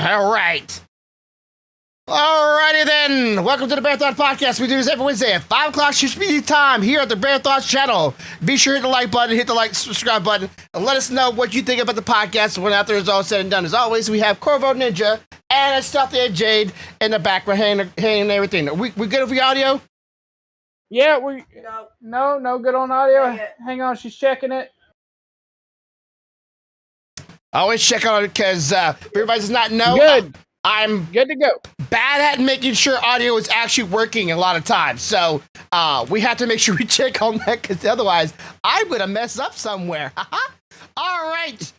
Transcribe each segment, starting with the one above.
All right. Alrighty then. Welcome to the BearThoughts podcast. We do this every Wednesday at 5 o'clock Central Time here at the BearThoughts channel. Be sure to hit the like button, hit the subscribe button, and let us know what you think about the podcast when after it's all said and done. As always, we have Corvo Ninja and Stealthy Jade in the background hanging everything. We good with the audio? Yeah, no good on audio. Hang on, she's checking it. Always check on it because everybody does not know. Good. I'm good to go. Bad at making sure audio is actually working a lot of times. So we have to make sure we check on that because otherwise I'm going to mess up somewhere. All right.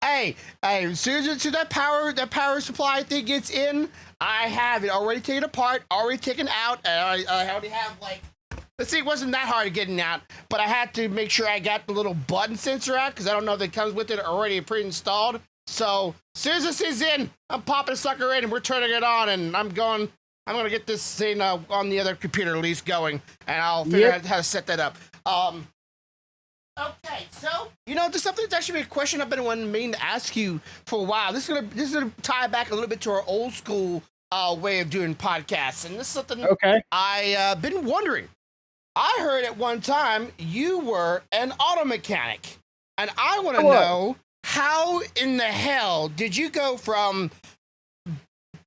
Hey, as soon as that power supply thing gets in, I have it already taken apart, already taken out, and I already have let's see, it wasn't that hard getting out, but I had to make sure I got the little button sensor out because I don't know if it comes with it already pre-installed. So as soon as this is in, I'm popping the sucker in and we're turning it on, and I'm going to get this thing on the other computer at least going, and I'll figure out how to set that up. Okay, so this is something that's actually a question I've been meaning to ask you for a while. This is gonna tie back a little bit to our old school way of doing podcasts, and this is something I been wondering. I heard at one time you were an auto mechanic, and I want to know how in the hell did you go from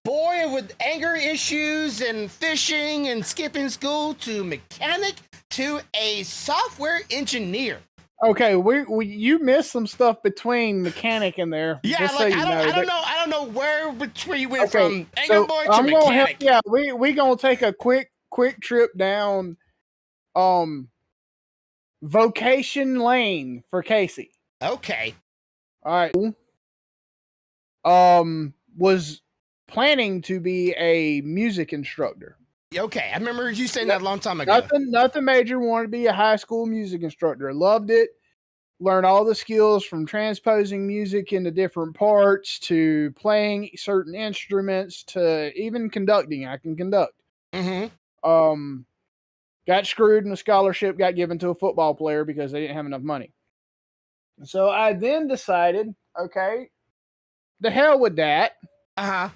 boy with anger issues and fishing and skipping school to mechanic to a software engineer? Okay, you missed some stuff between mechanic in there. Yeah, I don't know where between you went from anger boy to mechanic. We gonna take a quick trip down vocation lane for Casey. Okay. All right. Was planning to be a music instructor. Okay, I remember you saying that a long time ago. Nothing major. Wanted to be a high school music instructor. Loved it. Learned all the skills from transposing music into different parts to playing certain instruments to even conducting. I can conduct. Mm-hmm. Got screwed and a scholarship got given to a football player because they didn't have enough money. So I then decided, okay, the hell with that. Uh-huh.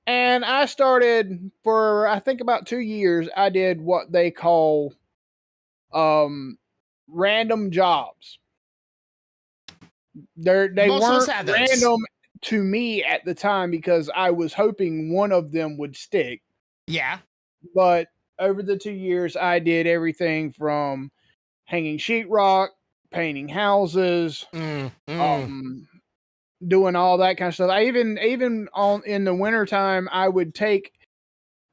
And I started for, I think about 2 years, I did what they call random jobs. They weren't random to me at the time because I was hoping one of them would stick. Yeah. But over the 2 years, I did everything from hanging sheetrock, painting houses, doing all that kind of stuff. I even in the wintertime, I would take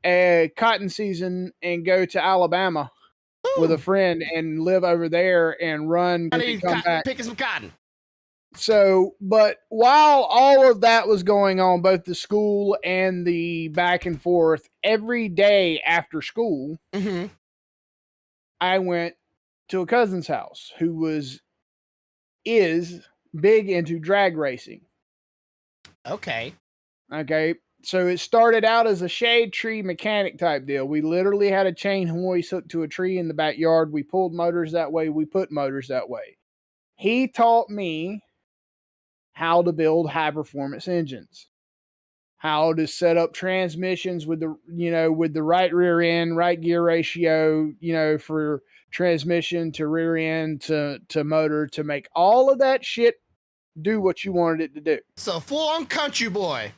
a cotton season and go to Alabama with a friend and live over there and run. Picking some cotton. So, but while all of that was going on, both the school and the back and forth, every day after school, I went to a cousin's house who is big into drag racing. Okay. So it started out as a shade tree mechanic type deal. We literally had a chain hoist hooked to a tree in the backyard. We pulled motors that way. We put motors that way. He taught me how to build high performance engines, how to set up transmissions with the right rear end, right gear ratio, for transmission to rear end to motor, to make all of that shit do what you wanted it to do. So full on country boy.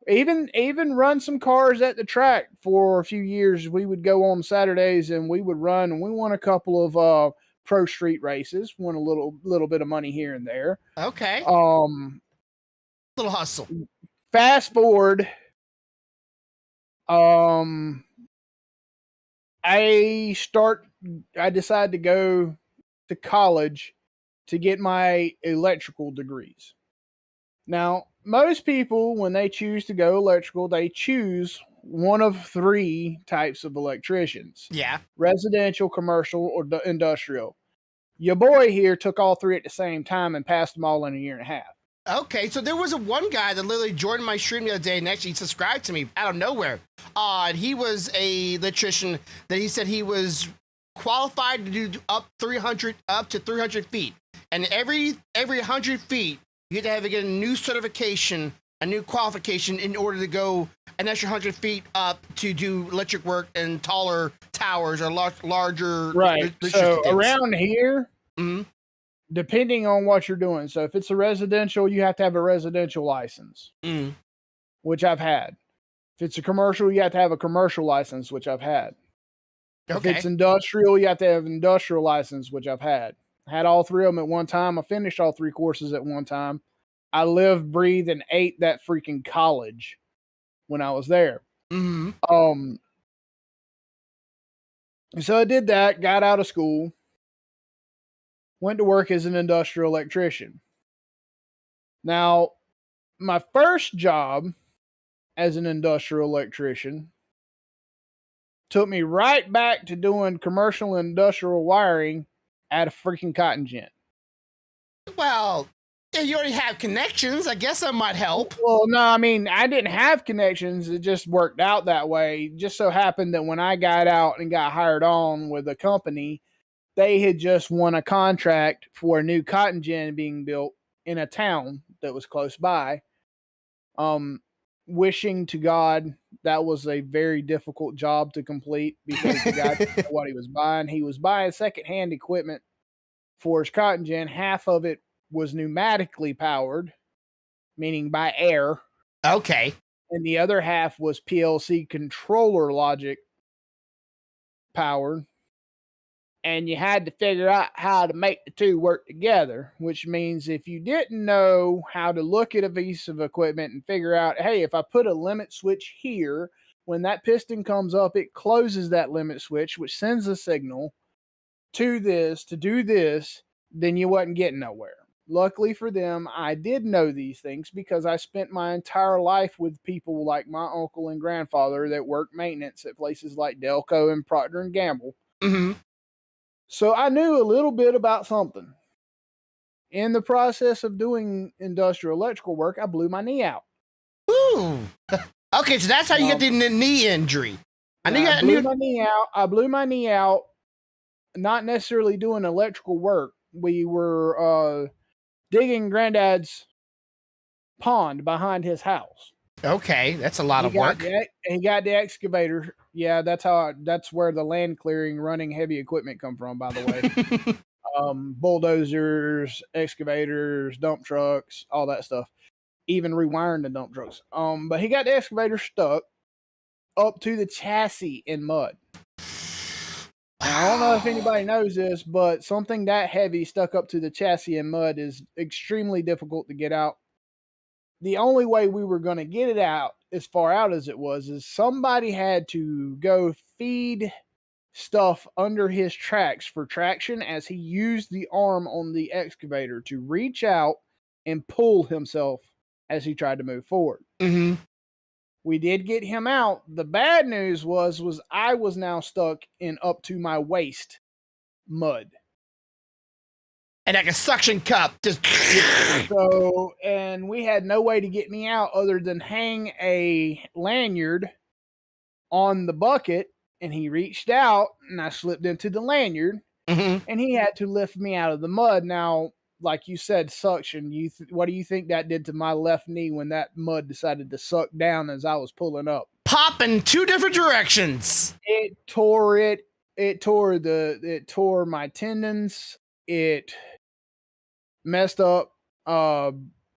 Even run some cars at the track for a few years. We would go on Saturdays and we would run, and we won a couple of pro street races, won a little bit of money here and there. Okay. Little hustle. Fast forward. I decided to go to college to get my electrical degrees. Now, most people, when they choose to go electrical, they choose one of 3 types of electricians. Yeah. Residential, commercial, or industrial. Your boy here took all 3 at the same time and passed them all in a year and a half. Okay, so there was one guy that literally joined my stream the other day and actually subscribed to me out of nowhere. And he was a electrician that he said he was qualified to do up to 300 feet. and every 100 feet, you have to have to get a new certification, a new qualification in order to go an extra 100 feet up to do electric work and taller towers or larger. Right. So around here, mm-hmm. depending on what you're doing. So if it's a residential, you have to have a residential license, which I've had. If it's a commercial, you have to have a commercial license, which I've had. Okay. If it's industrial, you have to have an industrial license, which I've had. I had all three of them at one time. I finished all three courses at one time. I lived, breathed, and ate that freaking college when I was there. Mm-hmm. So I did that, got out of school, went to work as an industrial electrician. Now, my first job as an industrial electrician took me right back to doing commercial and industrial wiring at a freaking cotton gin. Well, yeah, you already have connections. I guess that might help. Well, no, I mean, I didn't have connections. It just worked out that way. It just so happened that when I got out and got hired on with a company, they had just won a contract for a new cotton gin being built in a town that was close by. Wishing to God that was a very difficult job to complete because the guy didn't know what he was buying. He was buying secondhand equipment for his cotton gin. Half of it was pneumatically powered, meaning by air. Okay. And the other half was PLC controller logic powered. And you had to figure out how to make the two work together, which means if you didn't know how to look at a piece of equipment and figure out, hey, if I put a limit switch here, when that piston comes up, it closes that limit switch, which sends a signal to this to do this, then you wasn't getting nowhere. Luckily for them, I did know these things because I spent my entire life with people like my uncle and grandfather that worked maintenance at places like Delco and Procter & Gamble. Mm-hmm. So I knew a little bit about something. In the process of doing industrial electrical work, I blew my knee out. Ooh. Okay, so that's how you get the knee injury. I blew my knee out. I blew my knee out, not necessarily doing electrical work. We were digging Granddad's pond behind his house. Okay, that's a lot of work. He got the excavator. Yeah, that's where the land clearing running heavy equipment come from, by the way. Bulldozers, excavators, dump trucks, all that stuff. Even rewiring the dump trucks. But he got the excavator stuck up to the chassis in mud. Now, I don't know if anybody knows this, but something that heavy stuck up to the chassis in mud is extremely difficult to get out. The only way we were going to get it out, as far out as it was, is somebody had to go feed stuff under his tracks for traction as he used the arm on the excavator to reach out and pull himself as he tried to move forward. Mm-hmm. We did get him out. The bad news was I was now stuck in up to my waist mud. And like a suction cup. Just so, and we had no way to get me out other than hang a lanyard on the bucket, and he reached out and I slipped into the lanyard, and he had to lift me out of the mud. Now, like you said, suction. What do you think that did to my left knee when that mud decided to suck down as I was pulling up? Pop in two different directions. It tore it. It tore my tendons. It messed up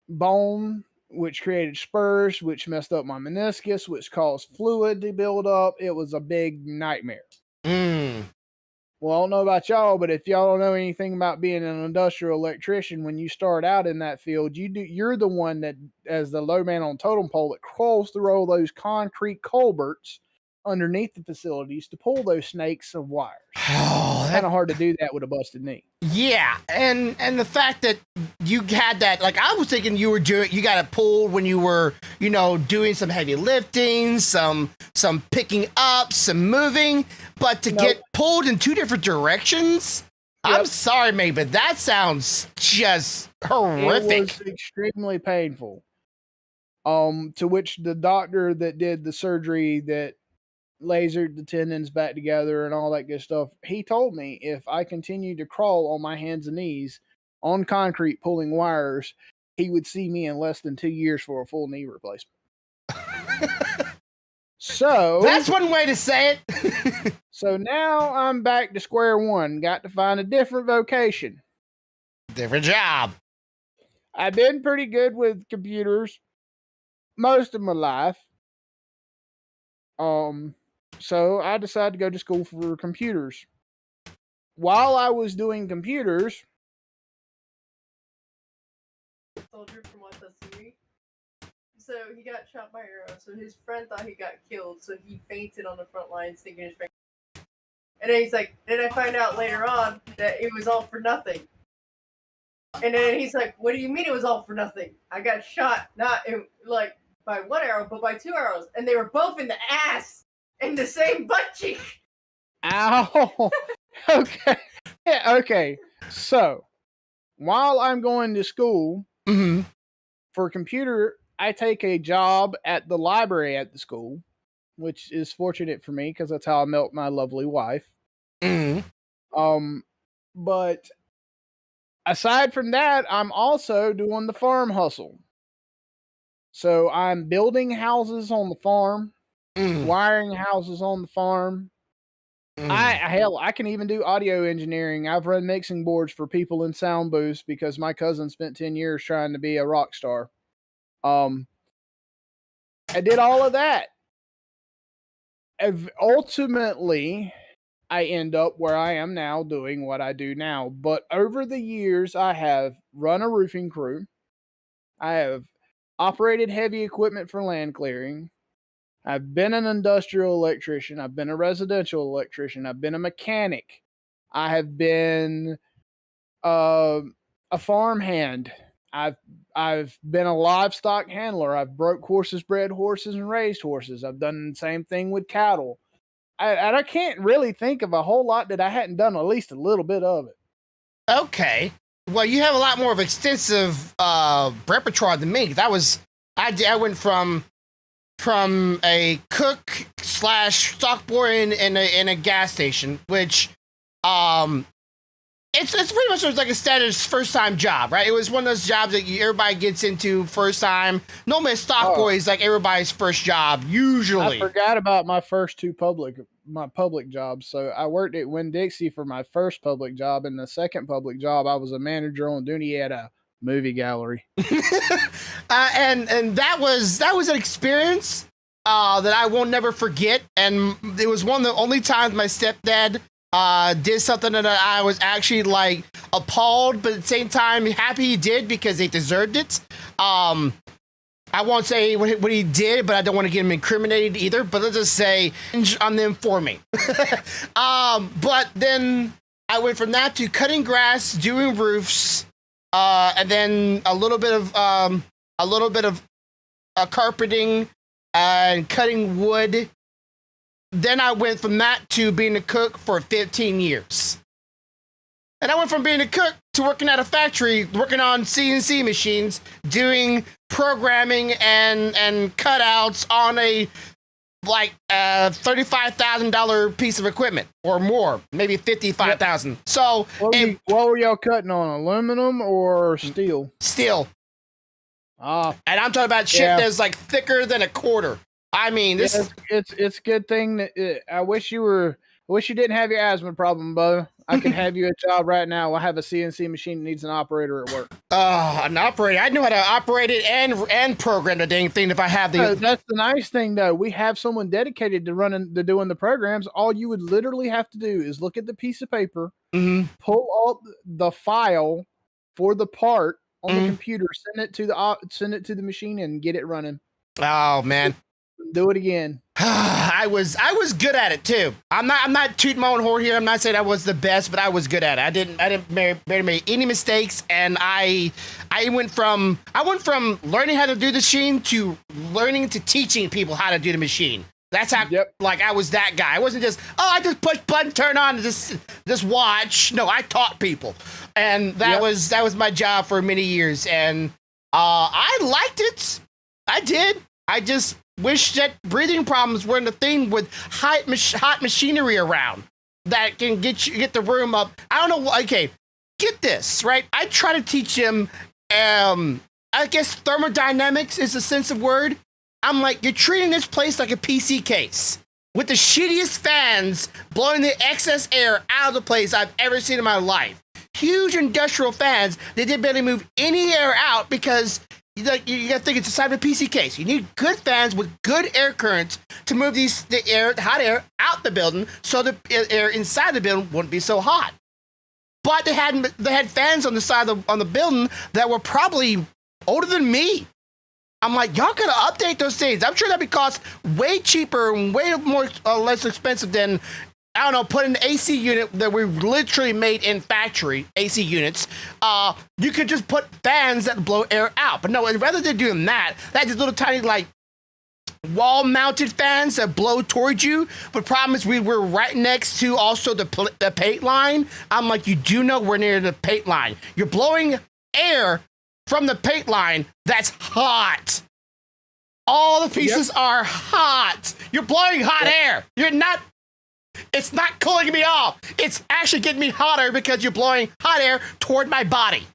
bone, which created spurs, which messed up my meniscus, which caused fluid to build up. It was a big nightmare. Well, I don't know about y'all, but if y'all don't know anything about being an industrial electrician, when you start out in that field, you're the one that, as the low man on totem pole, that crawls through all those concrete culverts underneath the facilities to pull those snakes of wires. Oh, kind of hard to do that with a busted knee. Yeah, and the fact that you had that, like I was thinking you got it pulled when you were, doing some heavy lifting, some picking up, some moving, but to get pulled in two different directions, yep. I'm sorry, mate, but that sounds just horrific. It was extremely painful. To which the doctor that did the surgery that lasered the tendons back together and all that good stuff, he told me if I continued to crawl on my hands and knees, on concrete pulling wires, he would see me in less than 2 years for a full knee replacement. So that's one way to say it. So now I'm back to square one. Got to find a different vocation. Different job. I've been pretty good with computers most of my life. So I decided to go to school for computers. While I was doing computers, soldier from Watasui. So he got shot by arrow. So his friend thought he got killed. So he fainted on the front lines, thinking his friend. And then he's like, then I find out later on that it was all for nothing. And then he's like, what do you mean it was all for nothing? I got shot not in, like by one arrow, but by 2 arrows, and they were both in the ass and the same butt cheek. Ow. Okay. Yeah, okay. So while I'm going to school for computer, I take a job at the library at the school, which is fortunate for me because that's how I met my lovely wife. But aside from that, I'm also doing the farm hustle. So I'm building houses on the farm, wiring houses on the farm. I can even do audio engineering. I've run mixing boards for people in sound booths because my cousin spent 10 years trying to be a rock star. I did all of that. Ultimately, I end up where I am now doing what I do now. But over the years, I have run a roofing crew. I have operated heavy equipment for land clearing. I've been an industrial electrician. I've been a residential electrician. I've been a mechanic. I have been a farm hand. I've been a livestock handler. I've broke horses, bred horses, and raised horses. I've done the same thing with cattle. I can't really think of a whole lot that I hadn't done at least a little bit of it. Okay. Well, you have a lot more of extensive repertoire than me. I went from a cook / stock boy in a gas station, which it's pretty much like a standard first time job, right? It was one of those jobs that everybody gets into first time. Normally, a stock boy is like everybody's first job, usually. I forgot about my first two public jobs. So I worked at Winn-Dixie for my first public job, and the second public job, I was a manager on duty at a movie gallery. And that was an experience that I won't never forget. And it was one of the only times my stepdad did something that I was actually like appalled, but at the same time happy he did because they deserved it. I won't say what he did, but I don't want to get him incriminated either. But let's just say on them for me. But then I went from that to cutting grass, doing roofs, and then a little bit of carpeting and cutting wood. Then I went from that to being a cook for 15 years. And I went from being a cook to working at a factory, working on CNC machines, doing programming and cutouts on a $35,000 piece of equipment or more, maybe $55,000. Yep. So what were y'all cutting on, aluminum or steel? Steel. And I'm talking about shit that's like thicker than a quarter. I mean, this it's a good thing that I wish you didn't have your asthma problem, Bo. I could have you a job right now. I have a CNC machine that needs an operator at work. An operator. I know how to operate it and program the dang thing if I have the. That's the nice thing, though. We have someone dedicated to doing the programs. All you would literally have to do is look at the piece of paper, pull up the file for the part on the computer, send it to the machine, and get it running. Oh man. Do it again. I was good at it too. I'm not tooting my own horn here. I'm not saying I was the best, but I was good at it. I didn't make any mistakes, and I went from learning how to do the machine to learning to teaching people how to do the machine. That's how I was that guy. I wasn't just I just push button, turn on, and just watch. No, I taught people, and that was my job for many years, and I liked it. I did. I just wish that breathing problems weren't a thing with hot machinery around that can get the room up. I don't know. Okay, get this, right? I try to teach him, I guess thermodynamics is a sense of word. I'm like, you're treating this place like a PC case with the shittiest fans blowing the excess air out of the place I've ever seen in my life. Huge industrial fans that didn't barely move any air out because you got to think it's inside of a PC case. You need good fans with good air currents to move the hot air out the building so the air inside the building wouldn't be so hot. But they had fans on the side on the building that were probably older than me. I'm like, y'all gotta update those things. I'm sure that'd be cost way cheaper and way more less expensive than, I don't know, put an AC unit that we literally made in factory, AC units. You could just put fans that blow air out. But no, rather than doing that, just little tiny like wall-mounted fans that blow towards you. But the problem is we were right next to also the paint line. I'm like, you do know we're near the paint line. You're blowing air from the paint line that's hot. All the pieces are hot. You're blowing hot air. It's not cooling me off. It's actually getting me hotter because you're blowing hot air toward my body.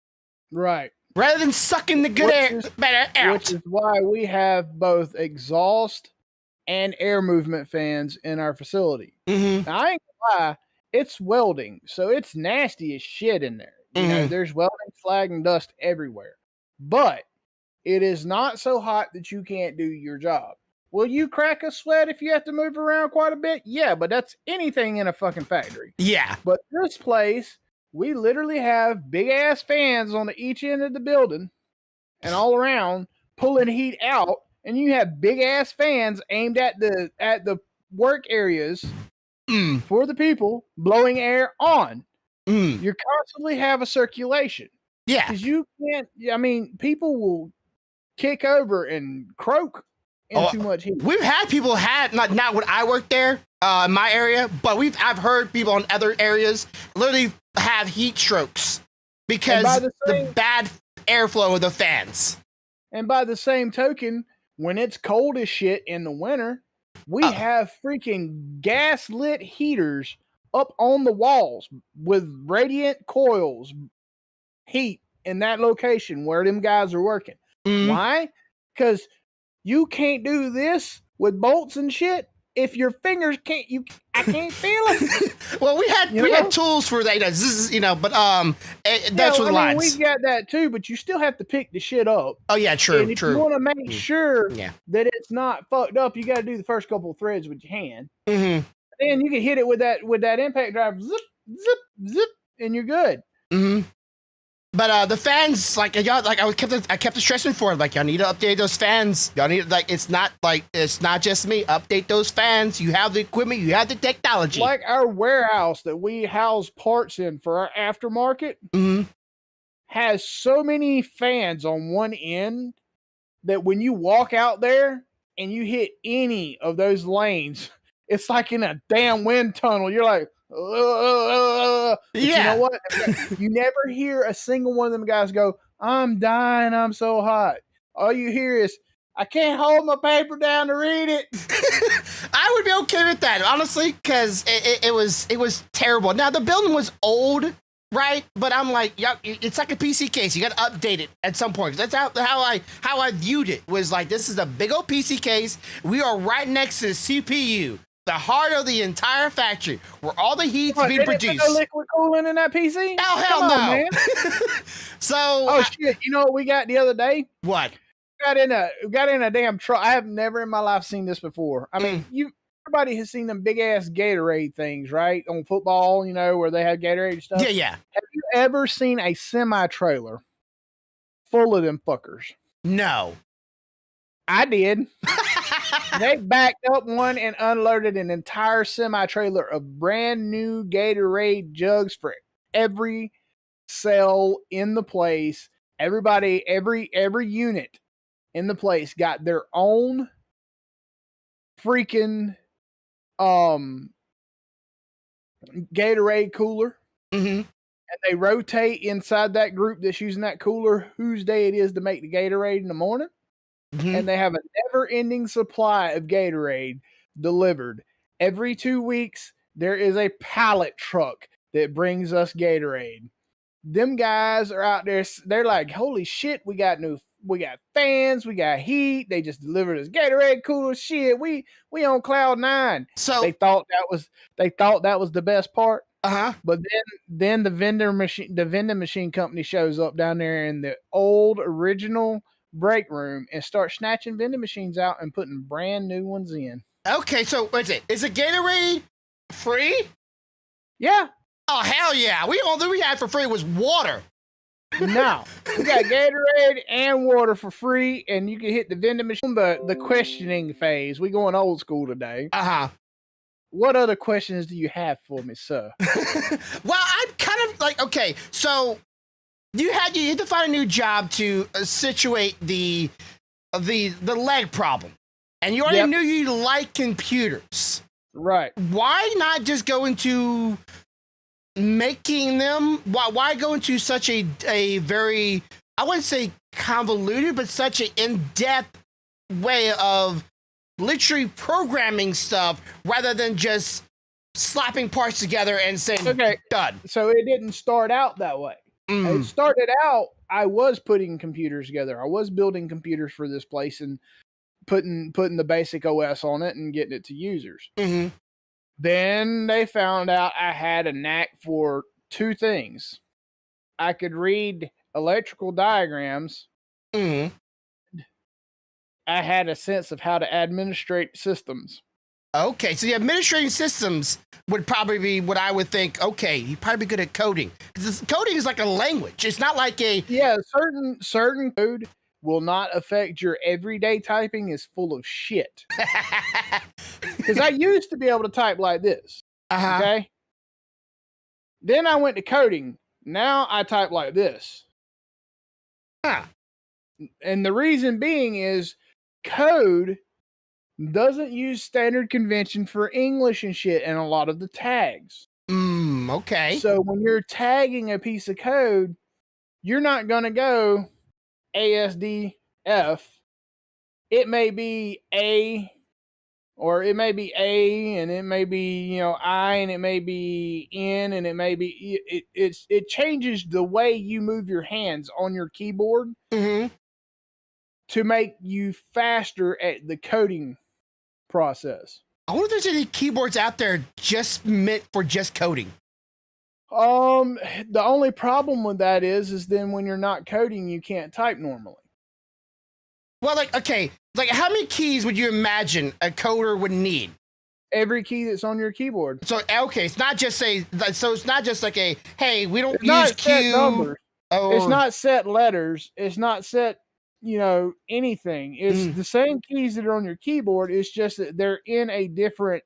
Right. Rather than sucking the good air out. Which is why we have both exhaust and air movement fans in our facility. Mm-hmm. Now, I ain't gonna lie, it's welding, so it's nasty as shit in there. You know, there's welding slag and dust everywhere. But it is not so hot that you can't do your job. Will you crack a sweat if you have to move around quite a bit? Yeah, but that's anything in a fucking factory. Yeah. But this place, we literally have big ass fans on each end of the building and all around pulling heat out, and you have big ass fans aimed at the work areas for the people blowing air on. You constantly have a circulation. Yeah. Because you can't, I mean, people will kick over and croak in too much heat. We've had people not when I worked there in my area, but I've heard people in other areas literally have heat strokes because the bad airflow of the fans. And by the same token, when it's cold as shit in the winter, we have freaking gas lit heaters up on the walls with radiant coils heat in that location where them guys are working. Why? Because you can't do this with bolts and shit if your fingers I can't feel it. Well, we had tools for that, but that's what lines. We've got that too, but you still have to pick the shit up. Oh yeah, true. And if you want to make sure that it's not fucked up, you got to do the first couple of threads with your hand. Mm-hmm. And you can hit it with that impact drive, zip, zip, zip, and you're good. Mm-hmm. But the fans, like y'all, like I kept stressing for it, like y'all need to update those fans. Y'all need it's not just me. Update those fans. You have the equipment, you have the technology. Like our warehouse that we house parts in for our aftermarket has so many fans on one end that when you walk out there and you hit any of those lanes, it's like in a damn wind tunnel. You're like, yeah. You know what? You never hear a single one of them guys go, I'm dying, I'm so hot. All you hear is, I can't hold my paper down to read it. I would be okay with that, honestly, because it was terrible. Now, the building was old, right? But I'm like, it's like a PC case. You got to update it at some point. That's how I viewed it, was like, this is a big old PC case. We are right next to the CPU. The heart of the entire factory, where all the heat's being produced. No liquid cooling in that PC? Oh, hell no, man. So, shit! You know what we got the other day? What? We got in a damn truck. I have never in my life seen this before. I mean, everybody has seen them big ass Gatorade things, right? On football, where they have Gatorade and stuff. Yeah. Have you ever seen a semi trailer full of them fuckers? No. I did. They backed up one and unloaded an entire semi-trailer of brand new Gatorade jugs for every cell in the place. Everybody, every unit in the place got their own freaking Gatorade cooler. Mm-hmm. And they rotate inside that group that's using that cooler whose day it is to make the Gatorade in the morning. Mm-hmm. And they have a never-ending supply of Gatorade delivered. Every 2 weeks, there is a pallet truck that brings us Gatorade. Them guys are out there. They're like, holy shit, we got fans, we got heat. They just delivered us Gatorade cooler. Shit, we on cloud 9. So they thought that was the best part. But then the vending machine company shows up down there in the old original break room and starts snatching vending machines out and putting brand new ones in. Okay, so what's it? Is a Gatorade free? Yeah. Oh hell yeah! All that we had for free was water. No, we got Gatorade and water for free, and you can hit the vending machine. The questioning phase. We going old school today. What other questions do you have for me, sir? Well, I'm kind of like, okay, so you had to find a new job to situate the leg problem, and you already knew you like computers, right? Why not just go into making them? Why go into such a very, I wouldn't say convoluted, but such an in-depth way of literally programming stuff rather than just slapping parts together and saying, okay, done. So it didn't start out that way. It started out, I was putting computers together. I was building computers for this place and putting the basic OS on it and getting it to users. Then they found out I had a knack for two things. I could read electrical diagrams. I had a sense of how to administrate systems. Okay, so the administrating systems would probably be what I would think. Okay, you'd probably be good at coding. Because coding is like a language. It's not like a certain code will not affect your everyday typing. Is full of shit. Because I used to be able to type like this. Okay. Then I went to coding. Now I type like this. And the reason being is code doesn't use standard convention for English and shit and a lot of the tags. Okay. So when you're tagging a piece of code, you're not going to go ASDF. It may be A, or it may be A, and it may be, I, and it may be N, and it may be, it changes the way you move your hands on your keyboard to make you faster at the coding process. I wonder if there's any keyboards out there just meant for just coding. The only problem with that is then when you're not coding, you can't type normally. Well, like how many keys would you imagine a coder would need? Every key that's on your keyboard. So okay, it's not just it's not just like a, hey, we don't use Q numbers. It's not set letters. It's not set, anything. It's the same keys that are on your keyboard. It's just that they're in a different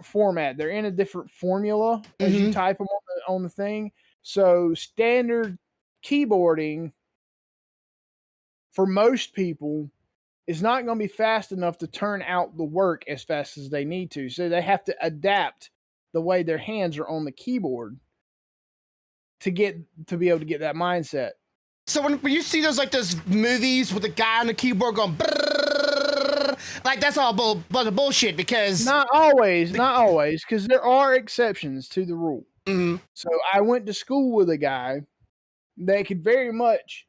format. They're in a different formula as you type them on the thing. So standard keyboarding for most people is not going to be fast enough to turn out the work as fast as they need to. So they have to adapt the way their hands are on the keyboard to be able to get that mindset. So when you see those movies with the guy on the keyboard going brrrr, like that's all bullshit, because not always, because there are exceptions to the rule. So I went to school with a guy that could very much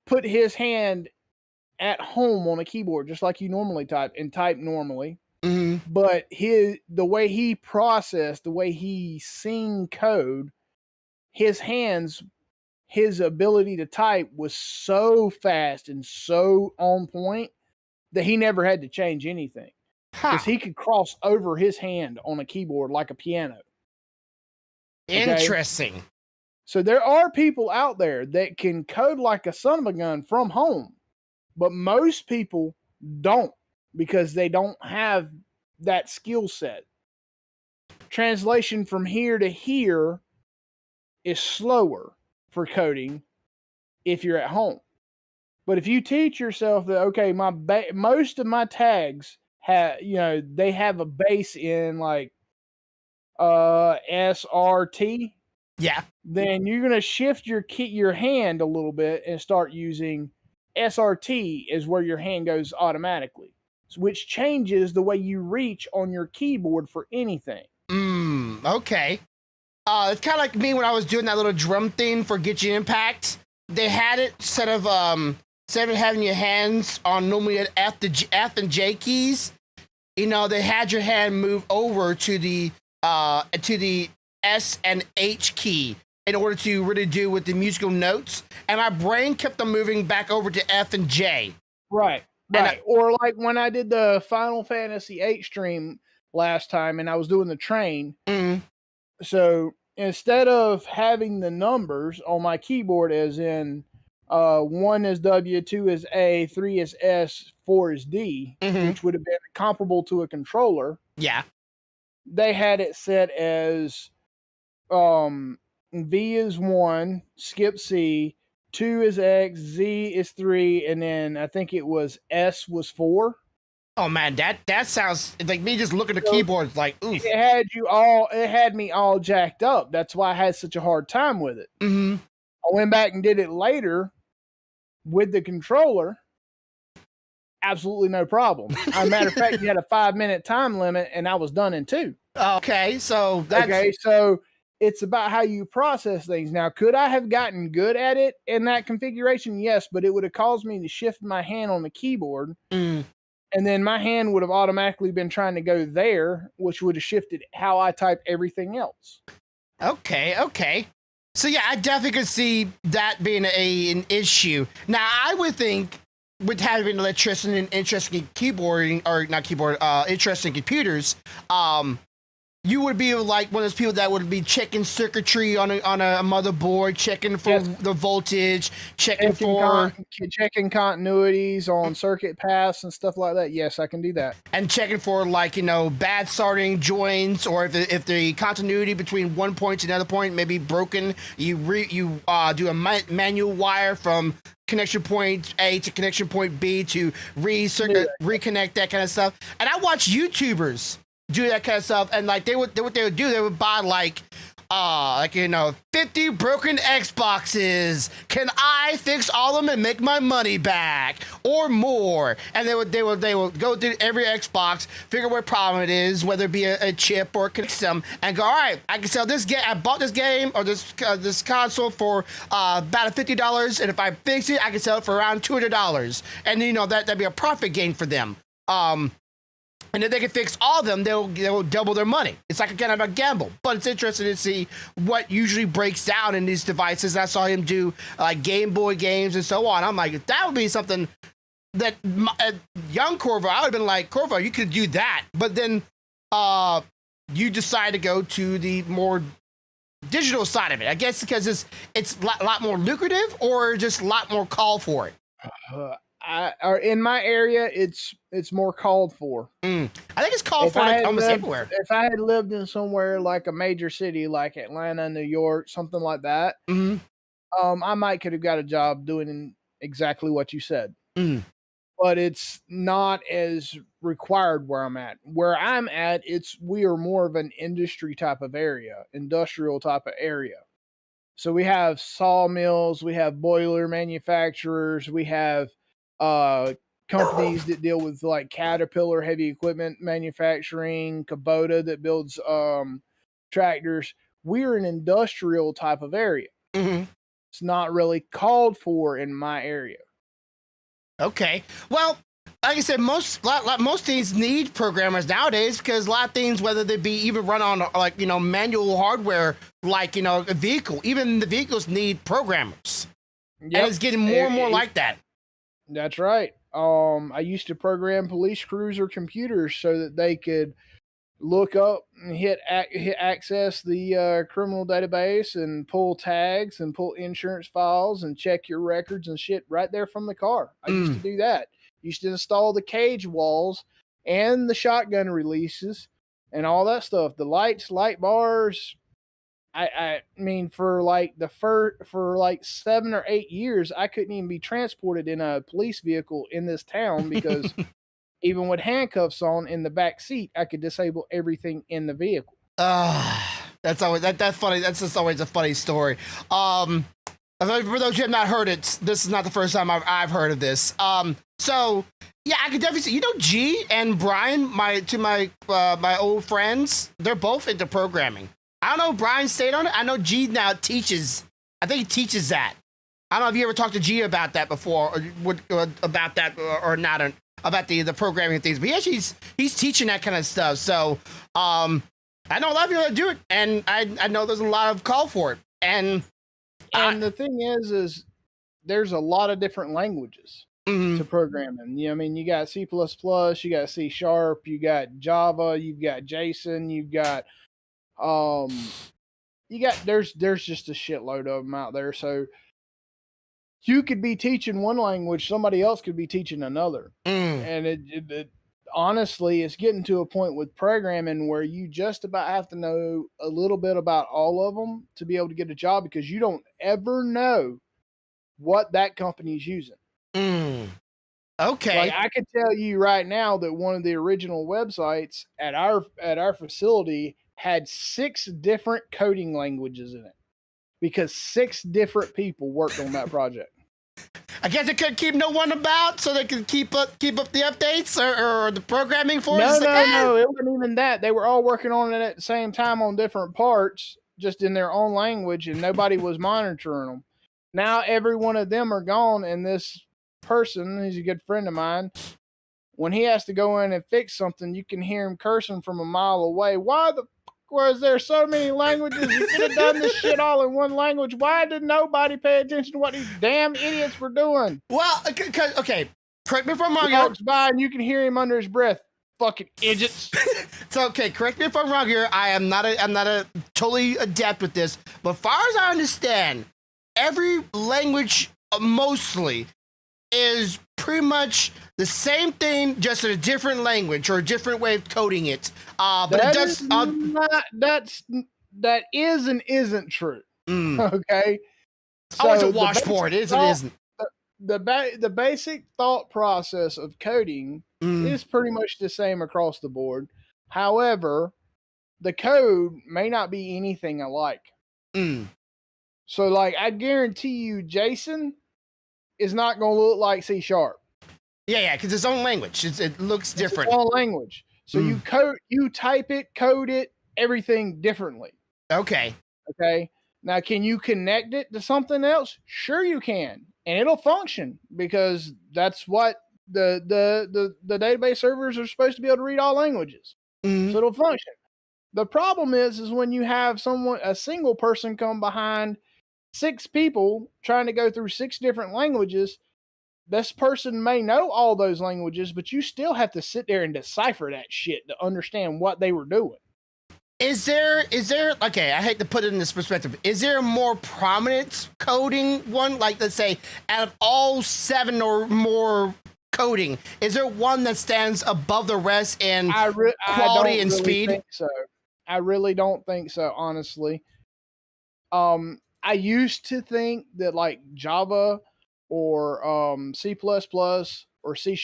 put his hand at home on a keyboard just like you normally type and type normally. But the way he processed, the way he seen code, his hands, his ability to type was so fast and so on point that he never had to change anything. Because he could cross over his hand on a keyboard like a piano. Interesting. Okay? So there are people out there that can code like a son of a gun from home, but most people don't, because they don't have that skill set. Translation from here to here is slower for coding if you're at home. But if you teach yourself that, okay, most of my tags they have a base in like SRT. Yeah. Then you're going to shift your hand a little bit and start using SRT is where your hand goes automatically, which changes the way you reach on your keyboard for anything. Okay. It's kind of like me when I was doing that little drum thing for Get You Impact. They had it instead of having your hands on normally at F and J keys. You know, they had your hand move over to the S and H key in order to really do with the musical notes, and my brain kept on moving back over to F and J. Right. Or like when I did the Final Fantasy VIII stream last time, and I was doing the train. Mm-hmm. So instead of having the numbers on my keyboard, as in 1 is W, 2 is A, 3 is S, 4 is D, which would have been comparable to a controller. Yeah. They had it set as V is 1, skip C, 2 is X, Z is 3, and then I think it was S was 4. Oh man, that sounds like me just looking at the keyboard like, oof. It had me all jacked up. That's why I had such a hard time with it. Mm-hmm. I went back and did it later with the controller. Absolutely no problem. As a matter of fact, you had a 5-minute time limit, and I was done in 2. Okay, so it's about how you process things. Now, could I have gotten good at it in that configuration? Yes, but it would have caused me to shift my hand on the keyboard. And then my hand would have automatically been trying to go there, which would have shifted how I type everything else. Okay. So yeah, I definitely could see that being an issue. Now, I would think with having an electrician and interest in keyboarding, or not keyboard, interest in computers, you would be like one of those people that would be checking circuitry on a motherboard, checking for the voltage, checking continuities on circuit paths and stuff like that. Yes, I can do that. And checking for bad starting joints, or if the continuity between one point to another point may be broken, you do a manual wire from connection point A to connection point B to reconnect, that kind of stuff. And I watch YouTubers do that kind of stuff, and what they would do, they would buy 50 broken Xboxes. Can I fix all of them and make my money back or more? And they would go through every Xbox, figure what problem it is, whether it be a chip or a system, and go, all right, I can sell this game. I bought this game or this console for about $50, and if I fix it, I can sell it for around $200, and that'd be a profit gain for them. And if they can fix all of them, they'll double their money. It's like a kind of a gamble, but it's interesting to see what usually breaks down in these devices. I saw him do Game Boy games and so on. I'm like, that would be something that young Corvo, I would have been like, Corvo, you could do that. But then you decide to go to the more digital side of it. I guess because it's a lot more lucrative, or just a lot more call for it. In my area, it's more called for. I think it's called for almost everywhere. If I had lived in somewhere like a major city, like Atlanta, New York, something like that, I might could have got a job doing exactly what you said. But it's not as required where I'm at. Where I'm at, we are more of an industrial type of area. So we have sawmills, we have boiler manufacturers, we have companies that deal with like Caterpillar heavy equipment manufacturing, Kubota that builds tractors. We're an industrial type of area. It's not really called for in my area. Okay. Well, like I said, most things need programmers nowadays, because a lot of things, whether they be even run on manual hardware, a vehicle, even the vehicles need programmers. And it's getting more and more like that. That's right. I used to program police cruiser computers so that they could look up and hit access the criminal database and pull tags and pull insurance files and check your records and shit right there from the car. I used to do that. Used to install the cage walls and the shotgun releases and all that stuff. The lights, light bars. I mean, for 7 or 8 years, I couldn't even be transported in a police vehicle in this town because even with handcuffs on in the back seat, I could disable everything in the vehicle. That's always that's funny. That's just always a funny story. For those who have not heard it, this is not the first time I've heard of this. So yeah, I could definitely see. G and Brian, my old friends, they're both into programming. I don't know if Brian stayed on it. I know G now teaches. I think he teaches that. I don't know if you ever talked to G about that before, or about that, or not, about the programming things. But he's teaching that kind of stuff. So I know a lot of people that do it, and I know there's a lot of call for it. And the thing is there's a lot of different languages to programming. You know, I mean, you got C++, you got C#, you got Java, you've got JSON, you've got there's just a shitload of them out there. So you could be teaching one language, somebody else could be teaching another. And it honestly, it's getting to a point with programming where you just about have to know a little bit about all of them to be able to get a job, because you don't ever know what that company's using. Okay. Like, I can tell you right now that one of the original websites at our facility had 6 different coding languages in it, because 6 different people worked on that project. I guess they couldn't keep no one about, so they could keep up the updates or the programming for it. No, it wasn't even that. They were all working on it at the same time on different parts, just in their own language, and nobody was monitoring them. Now every one of them are gone, and this person, he's a good friend of mine, when he has to go in and fix something, you can hear him cursing from a mile away. Why the fuck was there so many languages? You could have done this shit all in one language. Why did nobody pay attention to what these damn idiots were doing? Well, okay, correct me if I'm wrong. He walks by and you can hear him under his breath. Fucking idiots. So, okay, correct me if I'm wrong here. I'm not a totally adept with this, but as far as I understand, every language mostly is pretty much the same thing, just in a different language or a different way of coding it. But that it does that is and isn't true. Okay, it's always a washboard. It is and isn't. The basic thought process of coding is pretty much the same across the board. However, the code may not be anything alike. So, like, I guarantee you, JSON is not going to look like C#. Yeah, because it's own language. It looks different. It's own language. So you type it, code it, everything differently. Okay. Now, can you connect it to something else? Sure, you can, and it'll function, because that's what the database servers are supposed to be able to read all languages. So it'll function. The problem is when you have a single person come behind 6 people trying to go through 6 different languages. This person may know all those languages, but you still have to sit there and decipher that shit to understand what they were doing. Is there okay, I hate to put it in this perspective. Is there a more prominent coding one? Like, let's say, out of all 7 or more coding, is there one that stands above the rest in quality and speed? Think so. I really don't think so, honestly. I used to think that, like, Java or C++ or C#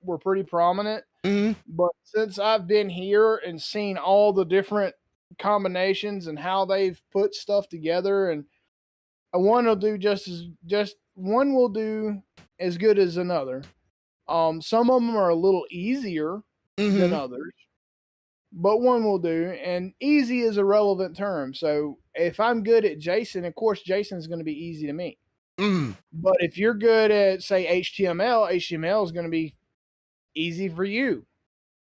were pretty prominent. But since I've been here and seen all the different combinations and how they've put stuff together, and one will do one will do as good as another. Some of them are a little easier than others, but one will do, and easy is a relevant term. So if I'm good at JSON, of course JSON is going to be easy to me. But if you're good at, say, HTML is going to be easy for you.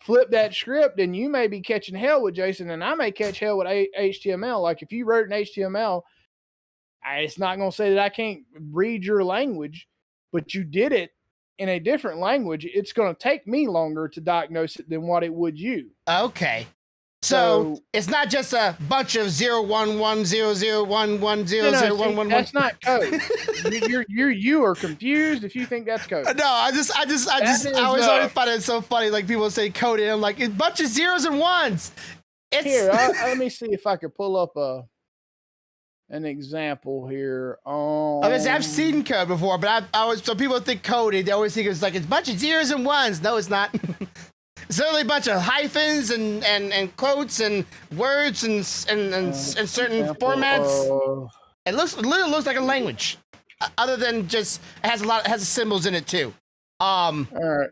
Flip that script and you may be catching hell with JSON, and I may catch hell with HTML. Like, if you wrote an HTML, it's not going to say that I can't read your language, but you did it in a different language. It's going to take me longer to diagnose it than what it would you. Okay. So it's not just a bunch of 01100110011. That's not code. you are confused if you think that's code. No, I always find it so funny. Like, people say code, and I'm like, it's a bunch of zeros and ones. Here, let me see if I could pull up an example here. I've seen code before, but so people think code, they always think it's like it's a bunch of zeros and ones. No, it's not. It's only a bunch of hyphens and quotes and words and certain formats. It literally looks like a language, other than just it has symbols in it too. All right.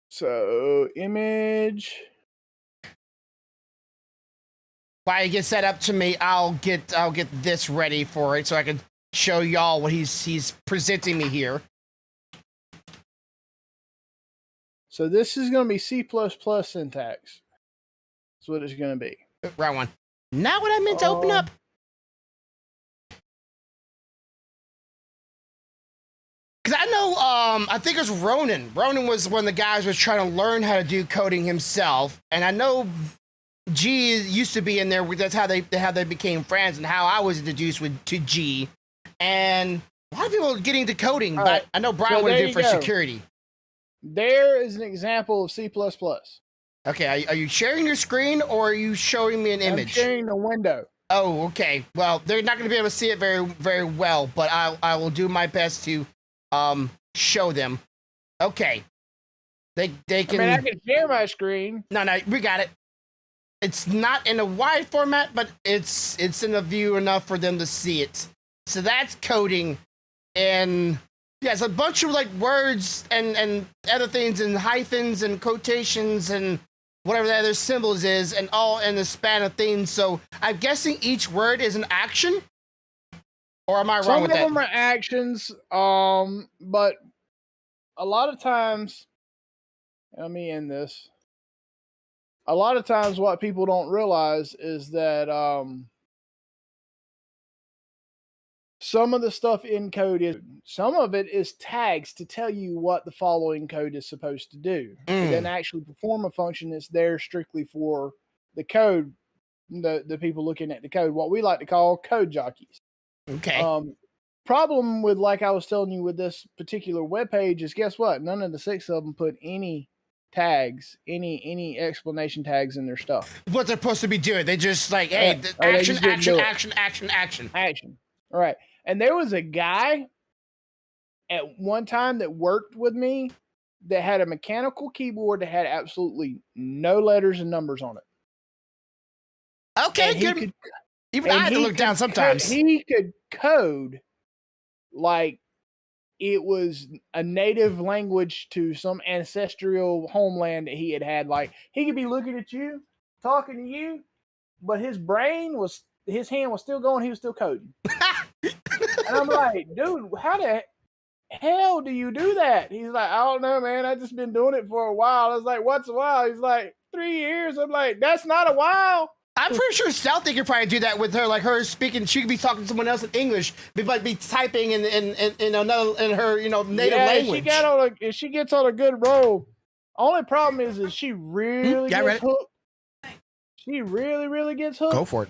So image. while he gets that up to me, I'll get this ready for it so I can show y'all what he's presenting me here. So this is going to be C++ syntax. That's what it's going to be. Right one. Not what I meant to open up. Because I know, I think it was Ronan. Ronan was one of the guys who was trying to learn how to do coding himself. And I know G used to be in there. That's how they became friends and how I was introduced to G. And a lot of people are getting to coding, right. but I know Brian wanted to do it for security. There is an example of C++. Okay, are you sharing your screen or are you showing me an image? I'm sharing the window. Oh, okay. Well, they're not going to be able to see it very, very well, but I will do my best to show them. Okay. They can. I can share my screen. No, we got it. It's not in a wide format, but it's in a view enough for them to see it. So that's coding, and it's a bunch of like words and other things and hyphens and quotations and whatever the other symbols is, and all in the span of things. So I'm guessing each word is an action, or am I wrong with that? Some of them are actions, but a lot of times, let me end this. A lot of times, what people don't realize is that some of the stuff in code some of it is tags to tell you what the following code is supposed to do. It doesn't actually perform a function. It's there strictly for the code, the people looking at the code, what we like to call code jockeys. Okay. Problem with, like I was telling you with this particular web page, is guess what? None of the 6 of them put any tags, any explanation tags in their stuff. What they're supposed to be doing. They just like, hey, action. All right. And there was a guy at one time that worked with me that had a mechanical keyboard that had absolutely no letters and numbers on it. Okay, good. Even I had to look down sometimes. He could code like it was a native language to some ancestral homeland that he had. Like, he could be looking at you, talking to you, but his hand was still going. He was still coding. And I'm like, dude, how the hell do you do that? He's like, I don't know, man. I just been doing it for a while. I was like, what's a while? He's like, 3 years. I'm like, that's not a while. I'm pretty sure Stealthy could probably do that with her, like her speaking. She could be talking to someone else in English, but be typing in her native language. If she gets on a good roll. Only problem is she really gets hooked. She really, really gets hooked. Go for it.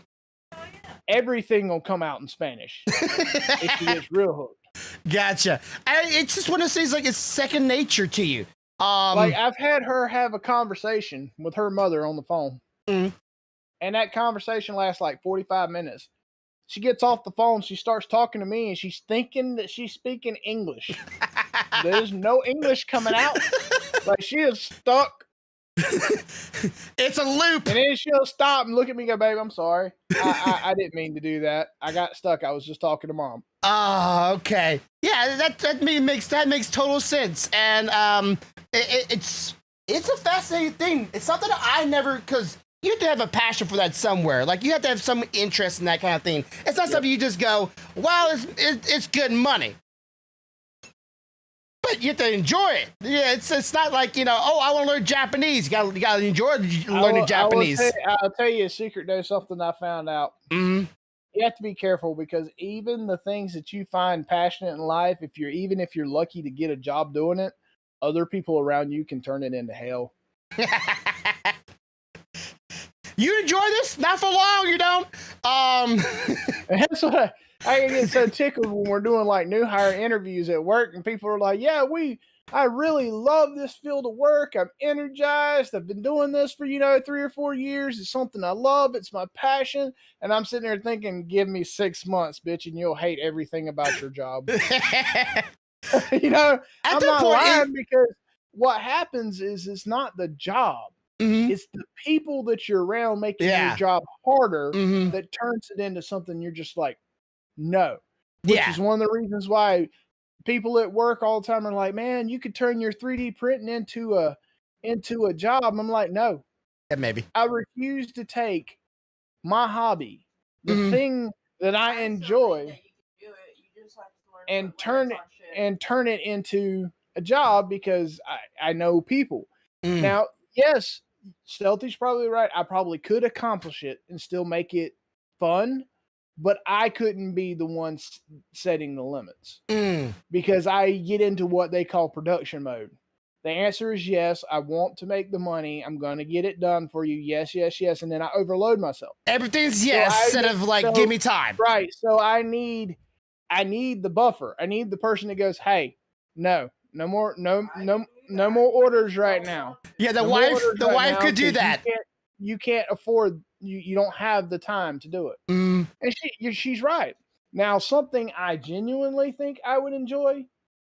Everything will come out in Spanish if she gets real hooked. Gotcha. It's just one of those things, like it's second nature to you. Like, I've had her have a conversation with her mother on the phone. Mm-hmm. And that conversation lasts like 45 minutes. She gets off the phone. She starts talking to me, and she's thinking that she's speaking English. There's no English coming out. Like, she is stuck. It's a loop. And then she'll stop and look at me and go, babe, I'm sorry. I didn't mean to do that. I got stuck. I was just talking to mom. Oh, okay. Yeah, that makes total sense. And it's a fascinating thing. It's something that I never, because you have to have a passion for that somewhere. Like, you have to have some interest in that kind of thing. It's not something you just go, well, it's good money. But you have to enjoy it. Yeah, it's not like, I want to learn Japanese. You gotta enjoy learning Japanese. I'll tell you a secret, though, something I found out. Mm-hmm. You have to be careful, because even the things that you find passionate in life, if you're lucky to get a job doing it, other people around you can turn it into hell. You enjoy this? Not for long, you don't. That's what I get so tickled when we're doing like new hire interviews at work, and people are like, yeah, I really love this field of work. I'm energized. I've been doing this for, 3 or 4 years. It's something I love. It's my passion. And I'm sitting there thinking, give me 6 months, bitch, and you'll hate everything about your job. I'm not lying, because what happens is it's not the job. Mm-hmm. It's the people that you're around making your job harder that turns it into something you're just like, no. Which is one of the reasons why people at work all the time are like, man, you could turn your 3D printing into a job. I'm like, no. Yeah, maybe. I refuse to take my hobby, the thing that I enjoy, and turn it into a job because I know people. Now, yes, Stealthy's probably right. I probably could accomplish it and still make it fun, but I couldn't be the one setting the limits because I get into what they call production mode. The answer is yes. I want to make the money. I'm going to get it done for you. Yes, yes, yes. And then I overload myself. Everything's yes instead of like, give me time. Right. So I need the buffer. I need the person that goes, hey, no more orders right now. Yeah, the wife could do that. You can't afford. You don't have the time to do it. And she's right. Now, something I genuinely think I would enjoy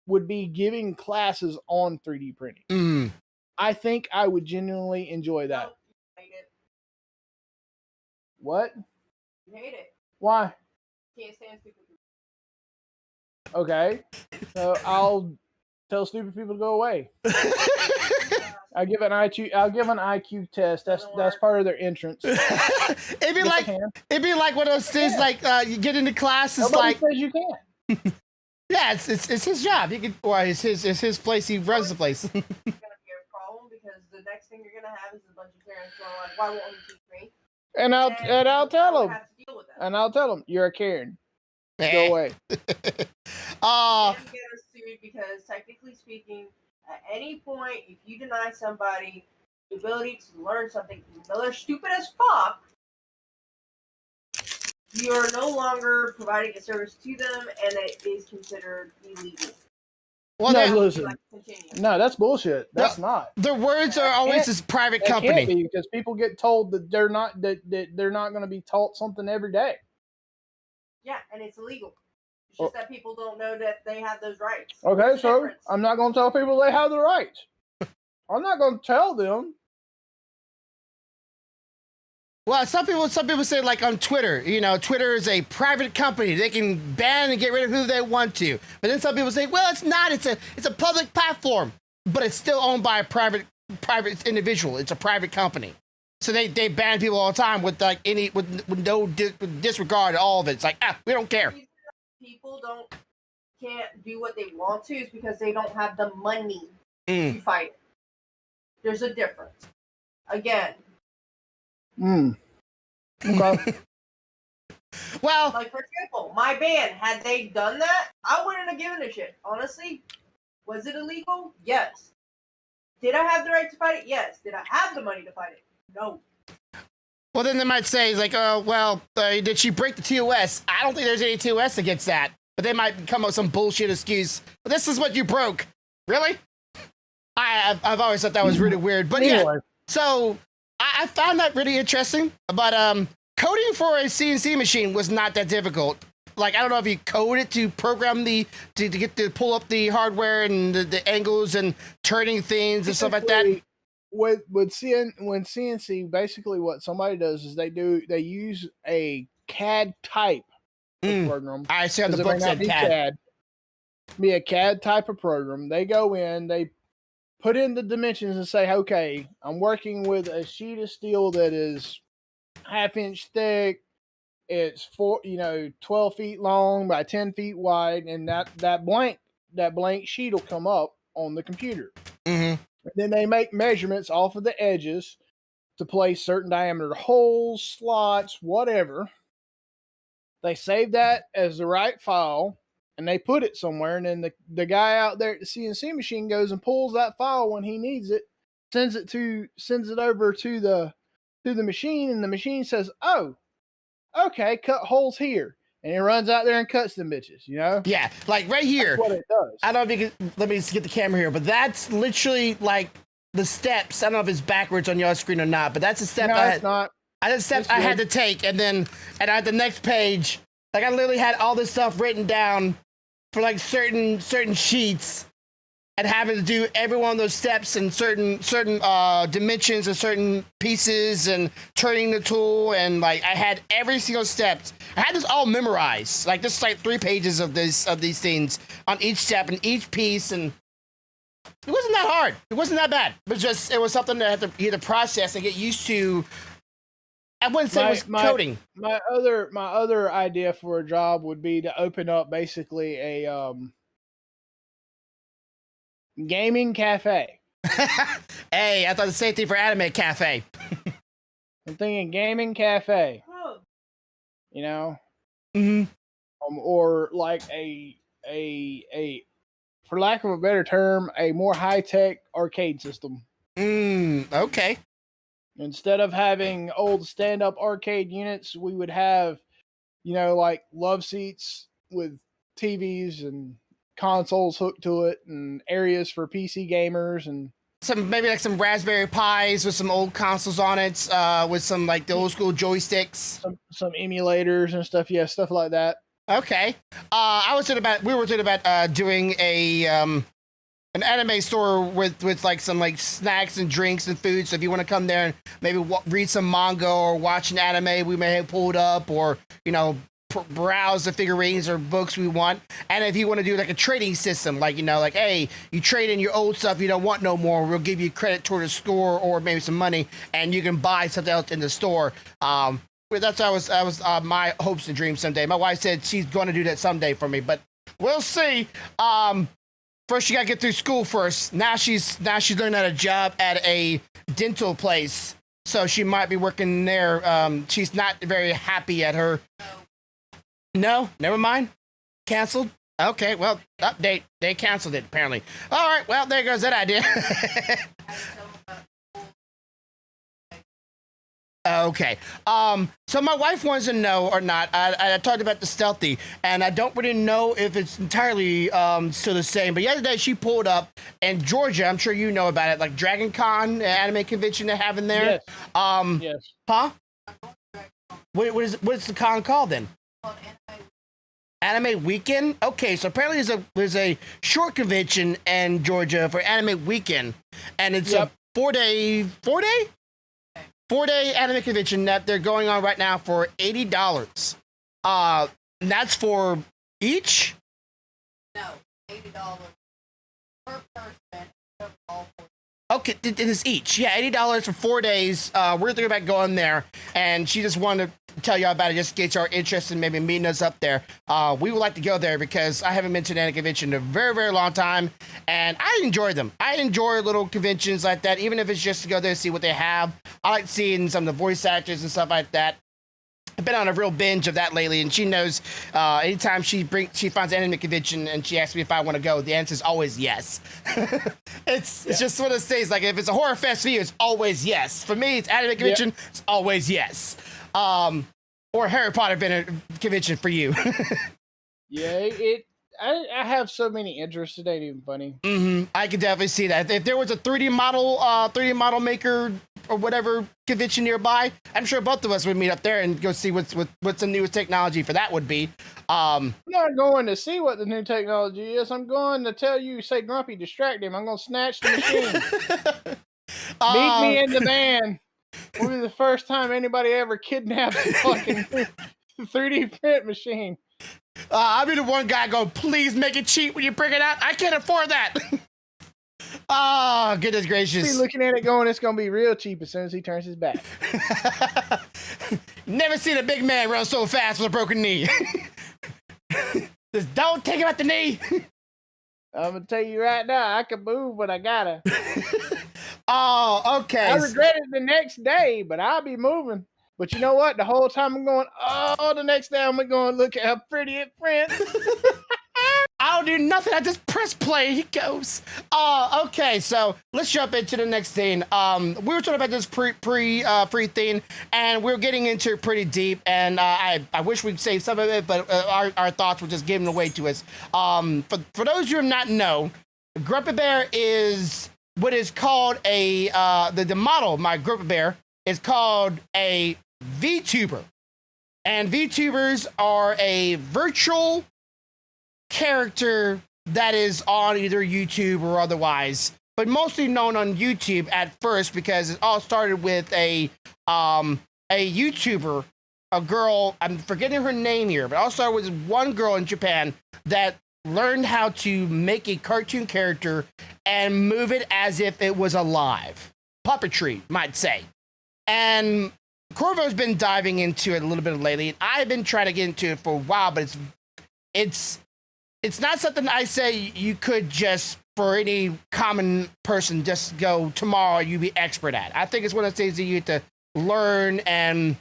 would be giving classes on 3D printing. I think I would genuinely enjoy that. Hate it. What? You hate it. Why? Can't stand stupid people. Okay. So I'll tell stupid people to go away. I'll give an IQ test. That's part of their entrance. It'd be like one of those things like you get into class. It's Nobody like says you can't. Yeah, it's his job. He could, or it's his place. He runs the place. It's gonna be a problem because the next thing you're gonna have is a bunch of parents going like, "Why won't he teach me?" And I'll tell them. And I'll tell them you're a Karen. Go away. And get us sued because technically speaking, at any point, if you deny somebody the ability to learn something, even though they're stupid as fuck, you are no longer providing a service to them, and it is considered illegal. Well, no, that's bullshit. That's not. Their words are always this private company. Can't be because people get told that they're not going to be taught something every day. Yeah, and it's illegal. It's just that people don't know that they have those rights. Okay, so I'm not going to tell people they have the rights. I'm not going to tell them. Well, some people say, like on Twitter, Twitter is a private company. They can ban and get rid of who they want to. But then some people say, well, it's not. It's a public platform, but it's still owned by a private individual. It's a private company. So they ban people all the time with no disregard to all of it. It's like, we don't care. People can't do what they want to is because they don't have the money to fight. There's a difference. Again. Okay. Well, like for example, my band, had they done that, I wouldn't have given a shit. Honestly, was it illegal? Yes. Did I have the right to fight it? Yes. Did I have the money to fight it? No. Well, then they might say, like, did she break the TOS? I don't think there's any TOS against that. But they might come up with some bullshit excuse. But this is what you broke. Really? I've always thought that was really weird. But anyway. Yeah, so I found that really interesting. But coding for a CNC machine was not that difficult. Like, I don't know if you code it to program to pull up the hardware and the angles and turning things and stuff like that. When CNC, basically what somebody does is they use a CAD type of program. I see on the book said CAD. Be a CAD type of program. They go in, they put in the dimensions and say, okay, I'm working with a sheet of steel that is 1/2 inch thick. It's 12 feet long by 10 feet wide, and that blank sheet will come up on the computer. Mm-hmm. Then they make measurements off of the edges to place certain diameter holes, slots, whatever. They save that as the right file, and they put it somewhere. And then the guy out there at the CNC machine goes and pulls that file when he needs it, sends it over to the machine, and the machine says, "Oh, okay, cut holes here." And he runs out there and cuts them bitches, Yeah, like right here. That's what it does. I don't know if you can, let me just get the camera here, but that's literally like the steps. I don't know if it's backwards on your screen or not, but that's a step it's not. That's a step I had to take, and at the next page, like I literally had all this stuff written down for like certain sheets, and having to do every one of those steps and certain dimensions and certain pieces and turning the tool, and like I had every single step. I had this all memorized, like just like 3 pages of these things on each step and each piece, and it wasn't that hard. It wasn't that bad. It was something that you had to process and get used to I wouldn't say it was coding. My other idea for a job would be to open up basically a gaming cafe. Hey, I thought the same thing for anime cafe. I'm thinking gaming cafe. Oh. You know, Mm-hmm. or like a for lack of a better term, a more high tech arcade system. Okay. Instead of having old stand up arcade units, we would have, like love seats with TVs and consoles hooked to it, and areas for PC gamers, and Maybe like some Raspberry Pis with some old consoles on it, with some like the old school joysticks. Some emulators and stuff. Yeah, stuff like that. Okay. We were thinking about doing an anime store with like some like snacks and drinks and food. So if you want to come there and maybe read some manga or watch an anime we may have pulled up, or browse the figurines or books we want. And if you want to do like a trading system, like like, hey, you trade in your old stuff you don't want no more, we'll give you credit toward the store or maybe some money, and you can buy something else in the store. That's my hopes and dreams someday. My wife said she's going to do that someday for me, but we'll see. First, you gotta get through school first. Now she's learning at a job at a dental place, so she might be working there. She's not very happy at her. No, never mind. Canceled. Okay, well, update. They canceled it apparently. All right, well, there goes that idea. Okay. So my wife wants to know or not. I talked about the stealthy, and I don't really know if it's entirely still the same. But yesterday she pulled up in Georgia. I'm sure you know about it, like Dragon Con, anime convention they have in there. Yes. Yes. Huh? What's the con called then? Anime Weekend. Okay, so apparently there's a short convention in Georgia for Anime Weekend, and it's a four-day anime convention that they're going on right now for $80. That's for each? No, $80 per person. Okay, it is each. Yeah, $80 for 4 days. We're thinking about going there, and she just wanted to tell y'all about it just to get y'all interested in maybe meeting us up there. We would like to go there because I haven't been to an anime convention in a very, very long time, and I enjoy them. I enjoy little conventions like that, even if it's just to go there and see what they have. I like seeing some of the voice actors and stuff like that. I've been on a real binge of that lately, and she knows anytime she finds an anime convention and she asks me if I want to go, the answer is always yes. It's just one of those things, like if it's a horror fest for you, it's always yes. For me, it's anime convention, it's always yes. Or Harry Potter convention for you. Yeah, I have so many interests, it ain't even funny. I can definitely see that. If there was a 3D model maker or whatever convention nearby, I'm sure both of us would meet up there and go see what's the newest technology for that would be. I'm not going to see what the new technology is. I'm going to tell you, say Grumpy, distract him. I'm going to snatch the machine. Meet me in the van. Will be the first time anybody ever kidnaps a fucking 3D print machine. I'll be the one guy going, please make it cheap when you bring it out. I can't afford that. Oh, goodness gracious. Be looking at it going, it's going to be real cheap as soon as he turns his back. Never seen a big man run so fast with a broken knee. Just don't take him at the knee. I'm going to tell you right now, I can move, but I gotta. Oh, okay. I regret it the next day, but I'll be moving. But you know what? The whole time I'm going, the next day I'm going to look at how pretty it prints. I don't do nothing. I just press play. He goes. Okay. So let's jump into the next thing. We were talking about this pre thing, and we're getting into it pretty deep. And I wish we'd save some of it, but our thoughts were just given away to us. For those who do not know, Grumpy Bear is what is called the model. My Grumpy Bear is called a VTuber, and VTubers are a virtual character that is on either YouTube or otherwise, but mostly known on YouTube at first because it all started with a YouTuber, a girl, I'm forgetting her name here, but it all started with one girl in Japan that learned how to make a cartoon character and move it as if it was alive. Puppetry, might say. And Corvo's been diving into it a little bit lately. I've been trying to get into it for a while, but it's not something I say you could just, for any common person, just go tomorrow you be expert at. I think it's one of those things that you have to learn and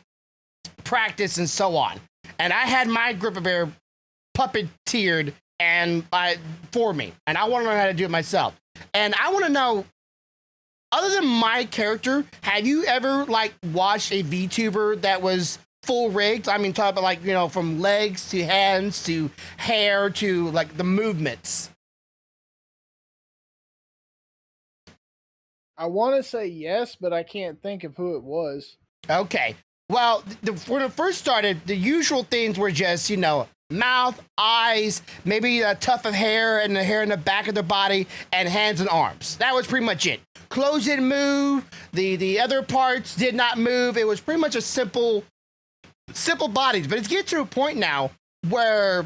practice and so on. And I had my Gripper Bear puppeteered for me, and I want to learn how to do it myself. And I want to know, other than my character, have you ever like watched a VTuber that was full rigged? I mean, talk about like, you know, from legs to hands to hair to like the movements. I want to say yes, but I can't think of who it was. Okay. Well, when it first started, the usual things were just, you know, mouth, eyes, maybe a tuft of hair and the hair in the back of the body, and hands and arms. That was pretty much it. Clothes didn't move. The other parts did not move. It was pretty much a simple bodies. But it's getting to a point now where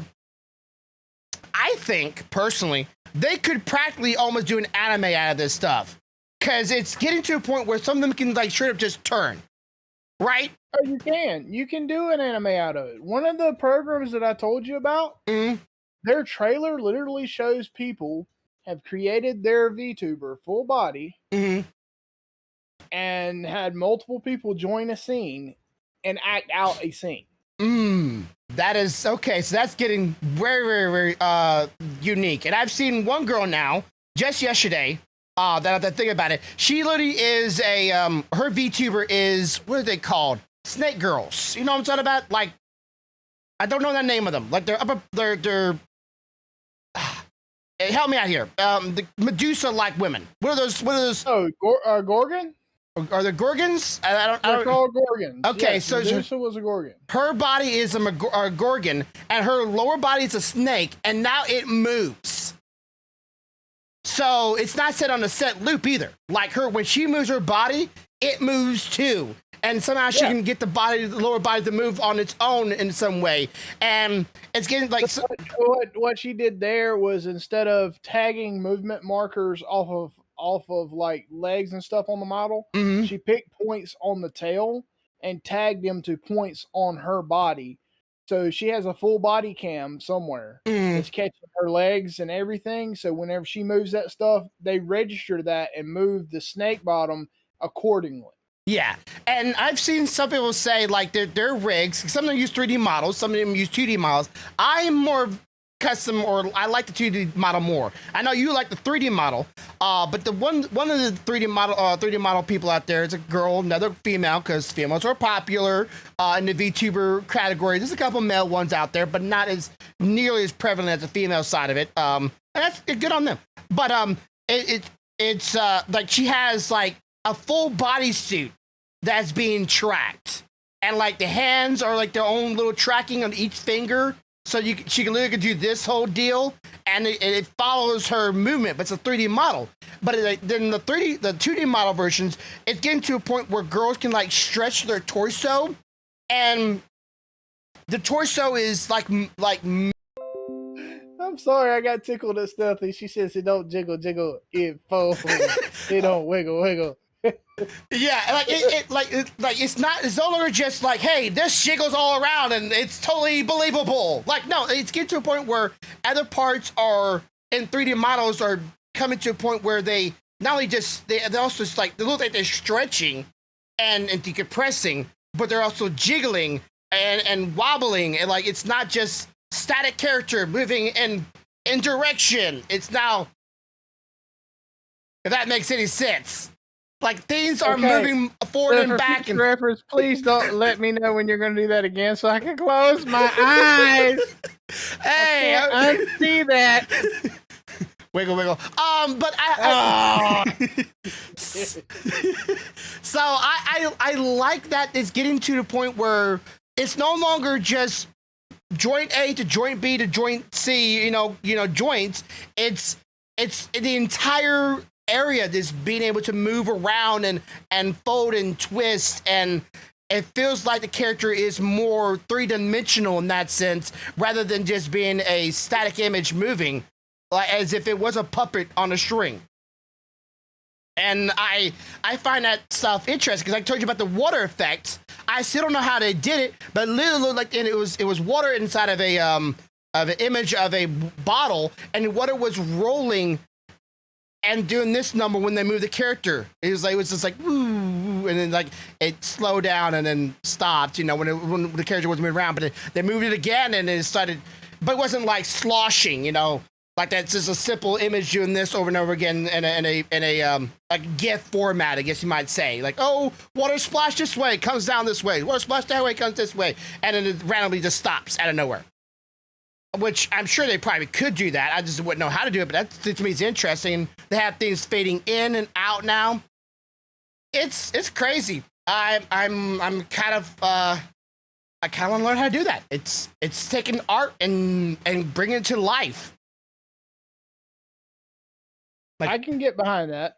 I think, personally, they could practically almost do an anime out of this stuff. Because it's getting to a point where some of them can like straight up just turn. Right? Oh, you can. You can do an anime out of it. One of the programs that I told you about, their trailer literally shows people have created their VTuber full body and had multiple people join a scene and act out a scene. That is okay. So that's getting very, very, very unique. And I've seen one girl now, just yesterday, that I have to think about it. She literally is her VTuber is, what are they called? Snake Girls. You know what I'm talking about? Like, I don't know the name of them. Like they're help me out here. The Medusa-like women. What are those? Oh, Gorgon? Are they Gorgons? I don't. They're called Gorgons. Okay, yes, so Medusa was a Gorgon. Her body is a Gorgon, and her lower body is a snake, and now it moves. So it's not set on a set loop either. Like when she moves her body, it moves too. And somehow she can get the lower body to move on its own in some way. And it's getting like... What she did there was, instead of tagging movement markers off of like legs and stuff on the model, she picked points on the tail and tagged them to points on her body. So she has a full body cam somewhere that's catching her legs and everything. So whenever she moves that stuff, they register that and move the snake bottom accordingly. Yeah, and I've seen some people say like they're rigs. Some of them use 3D models, some of them use 2D models. I'm more custom, or I like the 2D model more. I know you like the 3D model, but the one of the 3D model people out there is a girl, another female, because females are popular in the VTuber category. There's a couple male ones out there, but not as nearly as prevalent as the female side of it. And that's good on them. But it's like she has like a full body suit that's being tracked, and like the hands are like their own little tracking on each finger, so she can literally do this whole deal, and it follows her movement. But it's a 3D model. But then the 2D model versions, it's getting to a point where girls can like stretch their torso, and the torso is like. I'm sorry, I got tickled at Stealthy. She says it don't jiggle, it folds. It don't wiggle. Yeah, it's no longer just like, hey, this jiggles all around and it's totally believable. Like, no, it's getting to a point where other parts are in 3D models are coming to a point where they not only just they also just like they look like they're stretching and decompressing, but they're also jiggling and wobbling, and like it's not just static character moving in direction. It's now, if that makes any sense. Like things are moving forward and back. And reference, please don't let me know when you're going to do that again, so I can close my eyes. Hey, I unsee that. Wiggle. But so I like that it's getting to the point where it's no longer just joint A to joint B to joint C. You know, joints. It's the entire area that's being able to move around and fold and twist, and it feels like the character is more three-dimensional in that sense, rather than just being a static image moving, like as if it was a puppet on a string. And I find that stuff interesting because I told you about the water effects. I still don't know how they did it, but it literally looked like, and it was water inside of an image of a bottle, and the water was rolling and doing this number when they moved the character. It was just like woo, and then like it slowed down and then stopped. You know, when the character was moving around, but they moved it again and it started, but it wasn't like sloshing. You know, like that's just a simple image doing this over and over again in a like GIF format, I guess you might say. Like, oh, water splash this way, comes down this way. Water splash that way, comes this way, and then it randomly just stops out of nowhere. Which I'm sure they probably could do that. I just wouldn't know how to do it, but that to me is interesting. They have things fading in and out now. It's crazy. I'm kind of I kind of want to learn how to do that. It's taking art and bringing it to life. Like, I can get behind that.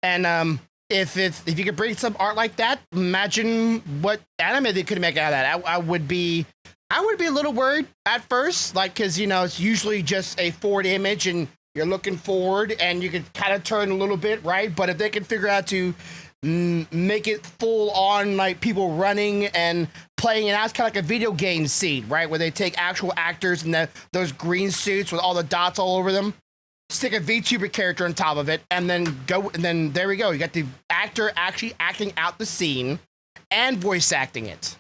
And if you could bring some art like that, imagine what anime they could make out of that. I would be a little worried at first, like, because, you know, it's usually just a forward image and you're looking forward and you can kind of turn a little bit, right? But if they can figure out to make it full on, like people running and playing it out, it's kind of like a video game scene, right? Where they take actual actors and those green suits with all the dots all over them, stick a VTuber character on top of it, and then there we go. You got the actor actually acting out the scene and voice acting it.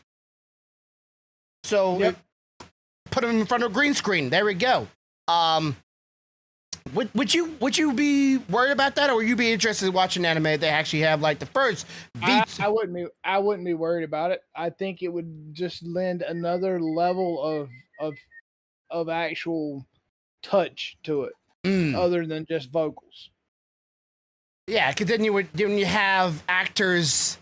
So yep. Put them in front of a green screen. There we go. Would you be worried about that, or would you be interested in watching anime? They actually have like the first. I wouldn't be worried about it. I think it would just lend another level of actual touch to it, other than just vocals. Yeah, because then you have actors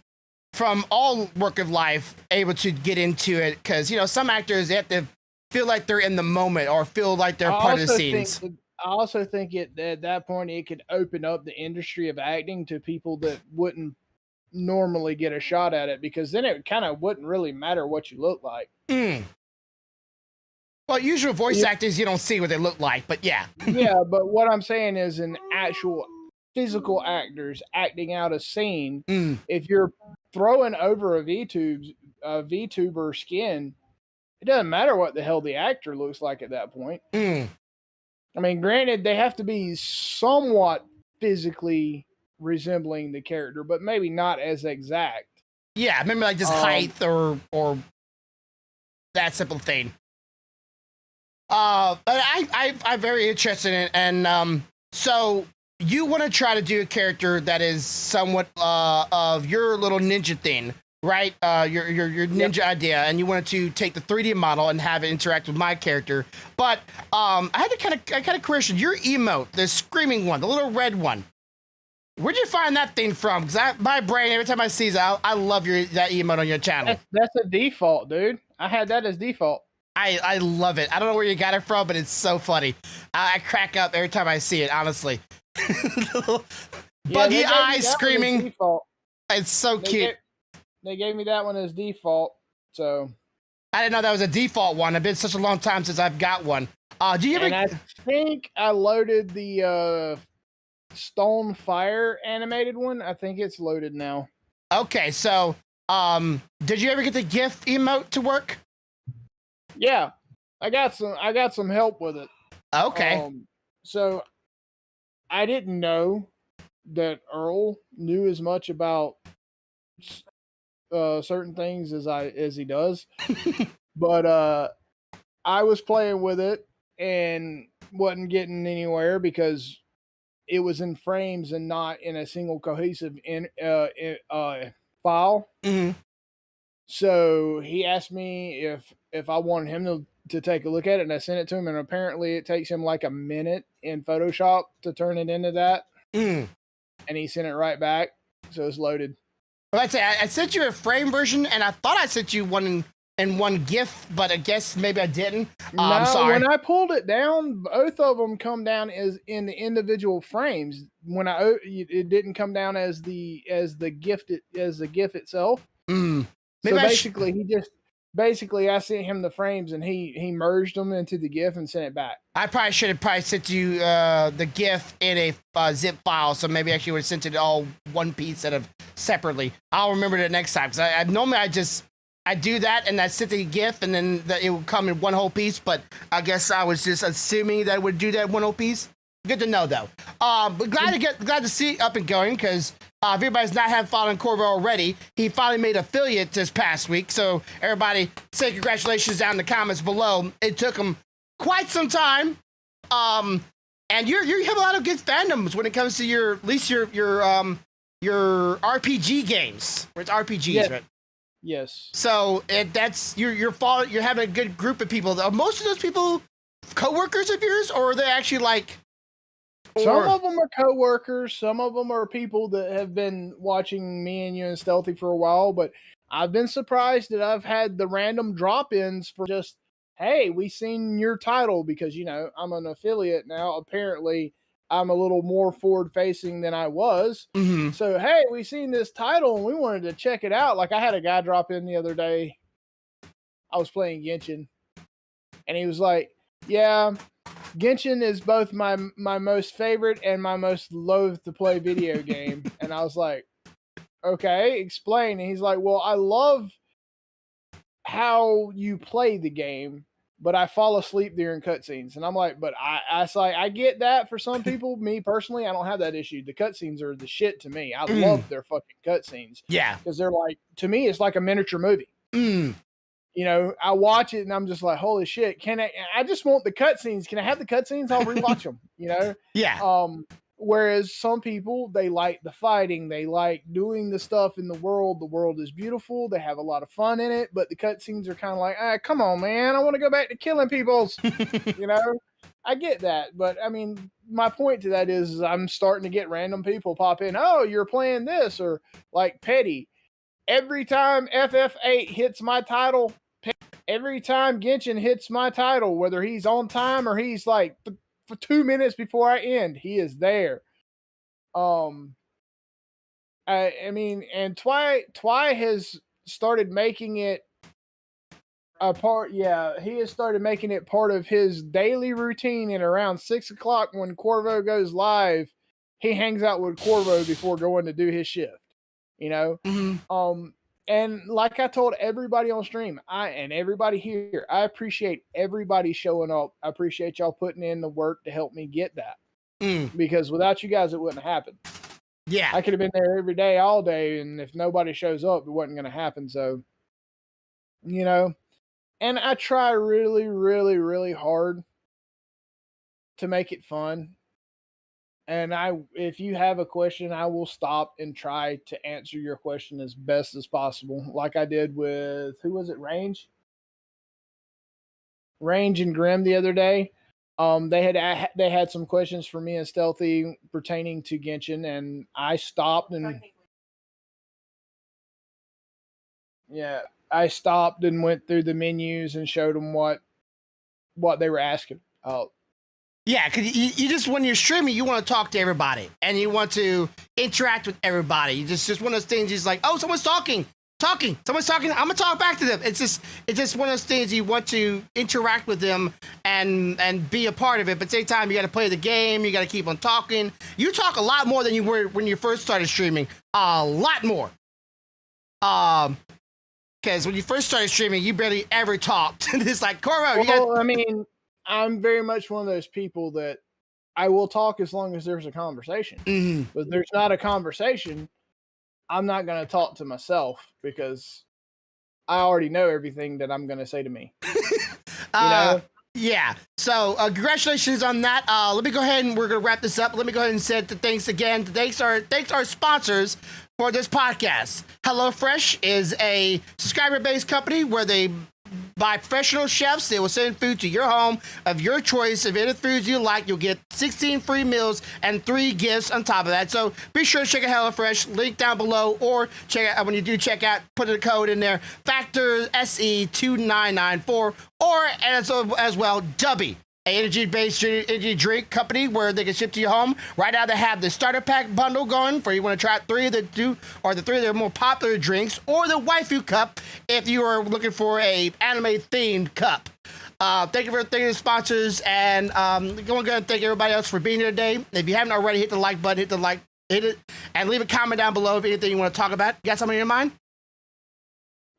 from all walk of life able to get into it, because, you know, some actors, they have to feel like they're in the moment or feel like they're part of the scenes. I also think at that point it could open up the industry of acting to people that wouldn't normally get a shot at it, because then it kind of wouldn't really matter what you look like. Well, usual voice actors, you don't see what they look like, but yeah. Yeah, but what I'm saying is an actual physical actors acting out a scene, if you're throwing over a VTuber skin, it doesn't matter what the hell the actor looks like at that point. I mean, granted, they have to be somewhat physically resembling the character, but maybe not as exact. Yeah, maybe like just height or that simple thing. But I'm very interested in it, and so you want to try to do a character that is somewhat of your little ninja thing, right? Your ninja idea, and you wanted to take the 3D model and have it interact with my character. But I had to kind of question your emote, the screaming one, the little red one. Where'd you find that thing from? Because my brain, every time I see that, I love that emote on your channel. That's a default, dude. I had that as default. I love it. I don't know where you got it from, but it's so funny. I crack up every time I see it, honestly. Buggy eyes screaming. It's so cute. They gave me that one as default, so I didn't know that was a default one. It's been such a long time since I've got one. Do you ever? And I think I loaded the Stone Fire animated one. I think it's loaded now. Okay, so did you ever get the GIF emote to work? Yeah, I got some help with it. Okay. So I didn't know that Earl knew as much about certain things as he does, but I was playing with it and wasn't getting anywhere because it was in frames and not in a single cohesive file. So he asked me if I wanted him to take a look at it, and I sent it to him, and apparently it takes him like a minute in Photoshop to turn it into that. And he sent it right back, so it's loaded. Well, I sent you a frame version, and I thought I sent you one in one GIF, but I guess maybe I didn't. No, I'm sorry. When I pulled it down, both of them come down as in the individual frames. When it didn't come down as the GIF itself. Maybe so basically, basically I sent him the frames and he merged them into the GIF and sent it back. I probably should have sent you the GIF in a zip file, so maybe actually would have sent it all one piece instead of separately. I'll remember that next time, because I normally I do that and I sent the GIF and then it would come in one whole piece, but I guess I was just assuming that it would do that one whole piece. Good to know, though. But glad to see it up and going, because if everybody's not have following Corvo already, he finally made affiliate this past week. So everybody say congratulations down in the comments below. It took him quite some time. And you have a lot of good fandoms when it comes to your RPG games. Where it's RPGs, yes. Right? Yes. So you're having a good group of people. Are most of those people coworkers of yours, or are they actually like? Some of them are coworkers. Some of them are people that have been watching me and you and Stealthy for a while. But I've been surprised that I've had the random drop-ins for just, hey, we seen your title, because, you know, I'm an affiliate now. Apparently, I'm a little more forward-facing than I was. Mm-hmm. So, hey, we seen this title and we wanted to check it out. Like, I had a guy drop in the other day. I was playing Genshin. And he was like, yeah, Genshin is both my most favorite and my most loathed to play video game. And I was like, okay, explain. And he's like, well, I love how you play the game, but I fall asleep during cutscenes. And I'm like, but I get that for some people. Me personally, I don't have that issue. The cutscenes are the shit to me. I love their fucking cutscenes. Yeah. Because they're like, to me, it's like a miniature movie. You know, I watch it and I'm just like, holy shit, I just want the cutscenes. Can I have the cutscenes? I'll rewatch them, you know? Yeah. Whereas some people, they like the fighting. They like doing the stuff in the world. The world is beautiful. They have a lot of fun in it, but the cutscenes are kind of like, come on, man. I want to go back to killing people. You know? I get that. But, I mean, my point to that is I'm starting to get random people pop in. Oh, you're playing this. Or like Petty. Every time FF8 hits my title, every time Genshin hits my title, whether he's on time or he's like for 2 minutes before I end, he is there. I mean, and Twy has started making it a part. Yeah, he has started making it part of his daily routine. And around 6 o'clock when Corvo goes live, he hangs out with Corvo before going to do his shift. You know, and like I told everybody on stream, and everybody here, I appreciate everybody showing up. I appreciate y'all putting in the work to help me get that. Because without you guys, it wouldn't happen. Yeah, I could have been there every day, all day, and if nobody shows up, it wasn't going to happen. So, you know, and I try really, really, really hard to make it fun. And if you have a question, I will stop and try to answer your question as best as possible. Like I did with, who was it? Range and Grim the other day. They had some questions for me and Stealthy pertaining to Genshin, and I stopped and went through the menus and showed them what they were asking. Yeah, because you just, when you're streaming, you want to talk to everybody and you want to interact with everybody. You just one of those things. It's like, oh, someone's talking. Someone's talking. I'm gonna talk back to them. It's just one of those things. You want to interact with them and be a part of it. But at the same time, you got to play the game. You got to keep on talking. You talk a lot more than you were when you first started streaming. A lot more. Because when you first started streaming, you barely ever talked. It's like, Corvo. I mean, I'm very much one of those people that I will talk as long as there's a conversation. But if there's not a conversation, I'm not going to talk to myself because I already know everything that I'm going to say to me. You know? Yeah. So congratulations on that. Let me go ahead and we're going to wrap this up. Let me go ahead and say the thanks again. Thanks our sponsors for this podcast. HelloFresh is a subscriber-based company where they by professional chefs. They will send food to your home of your choice. If any foods you like, you'll get 16 free meals and 3 gifts on top of that. So be sure to check out HelloFresh, link down below, or check out when you do check out, put the code in there, Factor SE2994, or as well Dubby an energy-based energy drink company where they can ship to your home. Right now, they have the starter pack bundle going for you want to try 3 of the 2 or the 3 of their more popular drinks, or the waifu cup if you are looking for a anime-themed cup. Thank you for the sponsors, and go and thank everybody else for being here today. If you haven't already, hit the like button, hit it, and leave a comment down below if anything you want to talk about. You got something in your mind?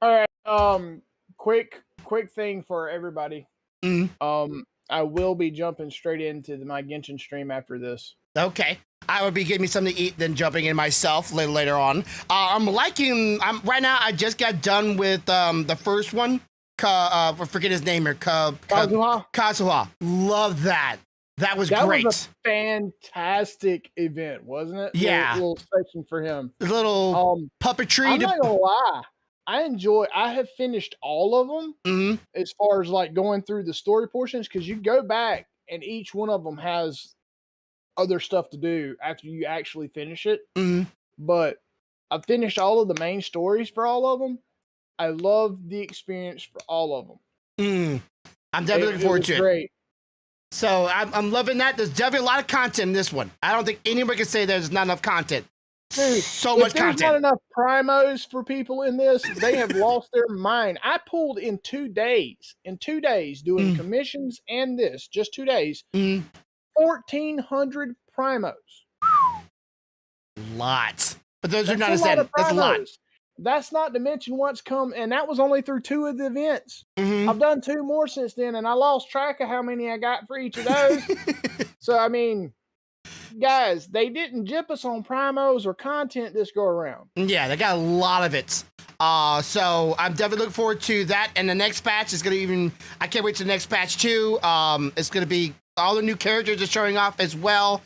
All right. Quick thing for everybody. Mm-hmm. I will be jumping straight into my Genshin stream after this. Okay. I would be getting me something to eat, then jumping in myself later on. I'm right now. I just got done with the first one. I forget his name here. Kazuha. Love that. That was great. That was a fantastic event, wasn't it? Yeah. Little section for him. A little puppetry. I'm not gonna lie. I have finished all of them as far as like going through the story portions, because you go back and each one of them has other stuff to do after you actually finish it. But I've finished all of the main stories for all of them. I love the experience for all of them. I'm definitely looking forward to it. Great. So I'm loving that. There's definitely a lot of content in this one. I don't think anybody can say there's not enough content. Dude, so much content. There's not enough primos for people in this. They have lost their mind. I pulled in 2 days. In 2 days, doing commissions and this, just 2 days, 1,400 primos. Lots. But those are not as That's a lot. That's not to mention what's come, and that was only through 2 of the events. I've done 2 more since then, and I lost track of how many I got for each of those. So, I mean, guys, they didn't jip us on primos or content this go around. Yeah, they got a lot of it. So I'm definitely looking forward to that. And the next patch is going to I can't wait to the next patch too. It's going to be all the new characters are showing off as well.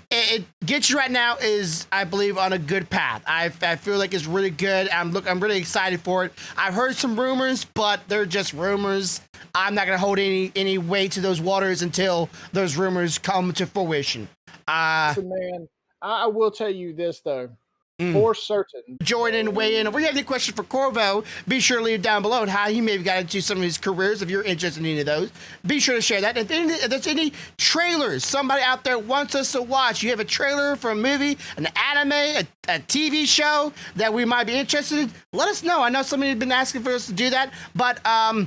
It gets you right now is, I believe, on a good path. I feel like it's really good. I'm really excited for it. I've heard some rumors, but they're just rumors. I'm not going to hold any weight to those waters until those rumors come to fruition. Listen, man, I will tell you this, though. For certain. Join in, weigh in. If you have any questions for Corvo, be sure to leave down below and how he may have got into some of his careers. If you're interested in any of those, be sure to share that. If there's any trailers somebody out there wants us to watch, you have a trailer for a movie, an anime, a TV show that we might be interested in, let us know. I know somebody has been asking for us to do that, but I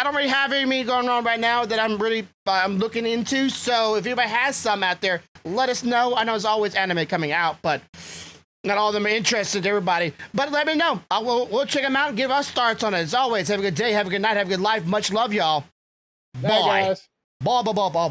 don't really have anything going on right now that I'm looking into. So if anybody has some out there, let us know. I know there's always anime coming out, but not all of them are interested, everybody. But let me know. We'll check them out and give us thoughts on it. As always, have a good day, have a good night, have a good life. Much love, y'all. Bye. Bye, guys. Bye.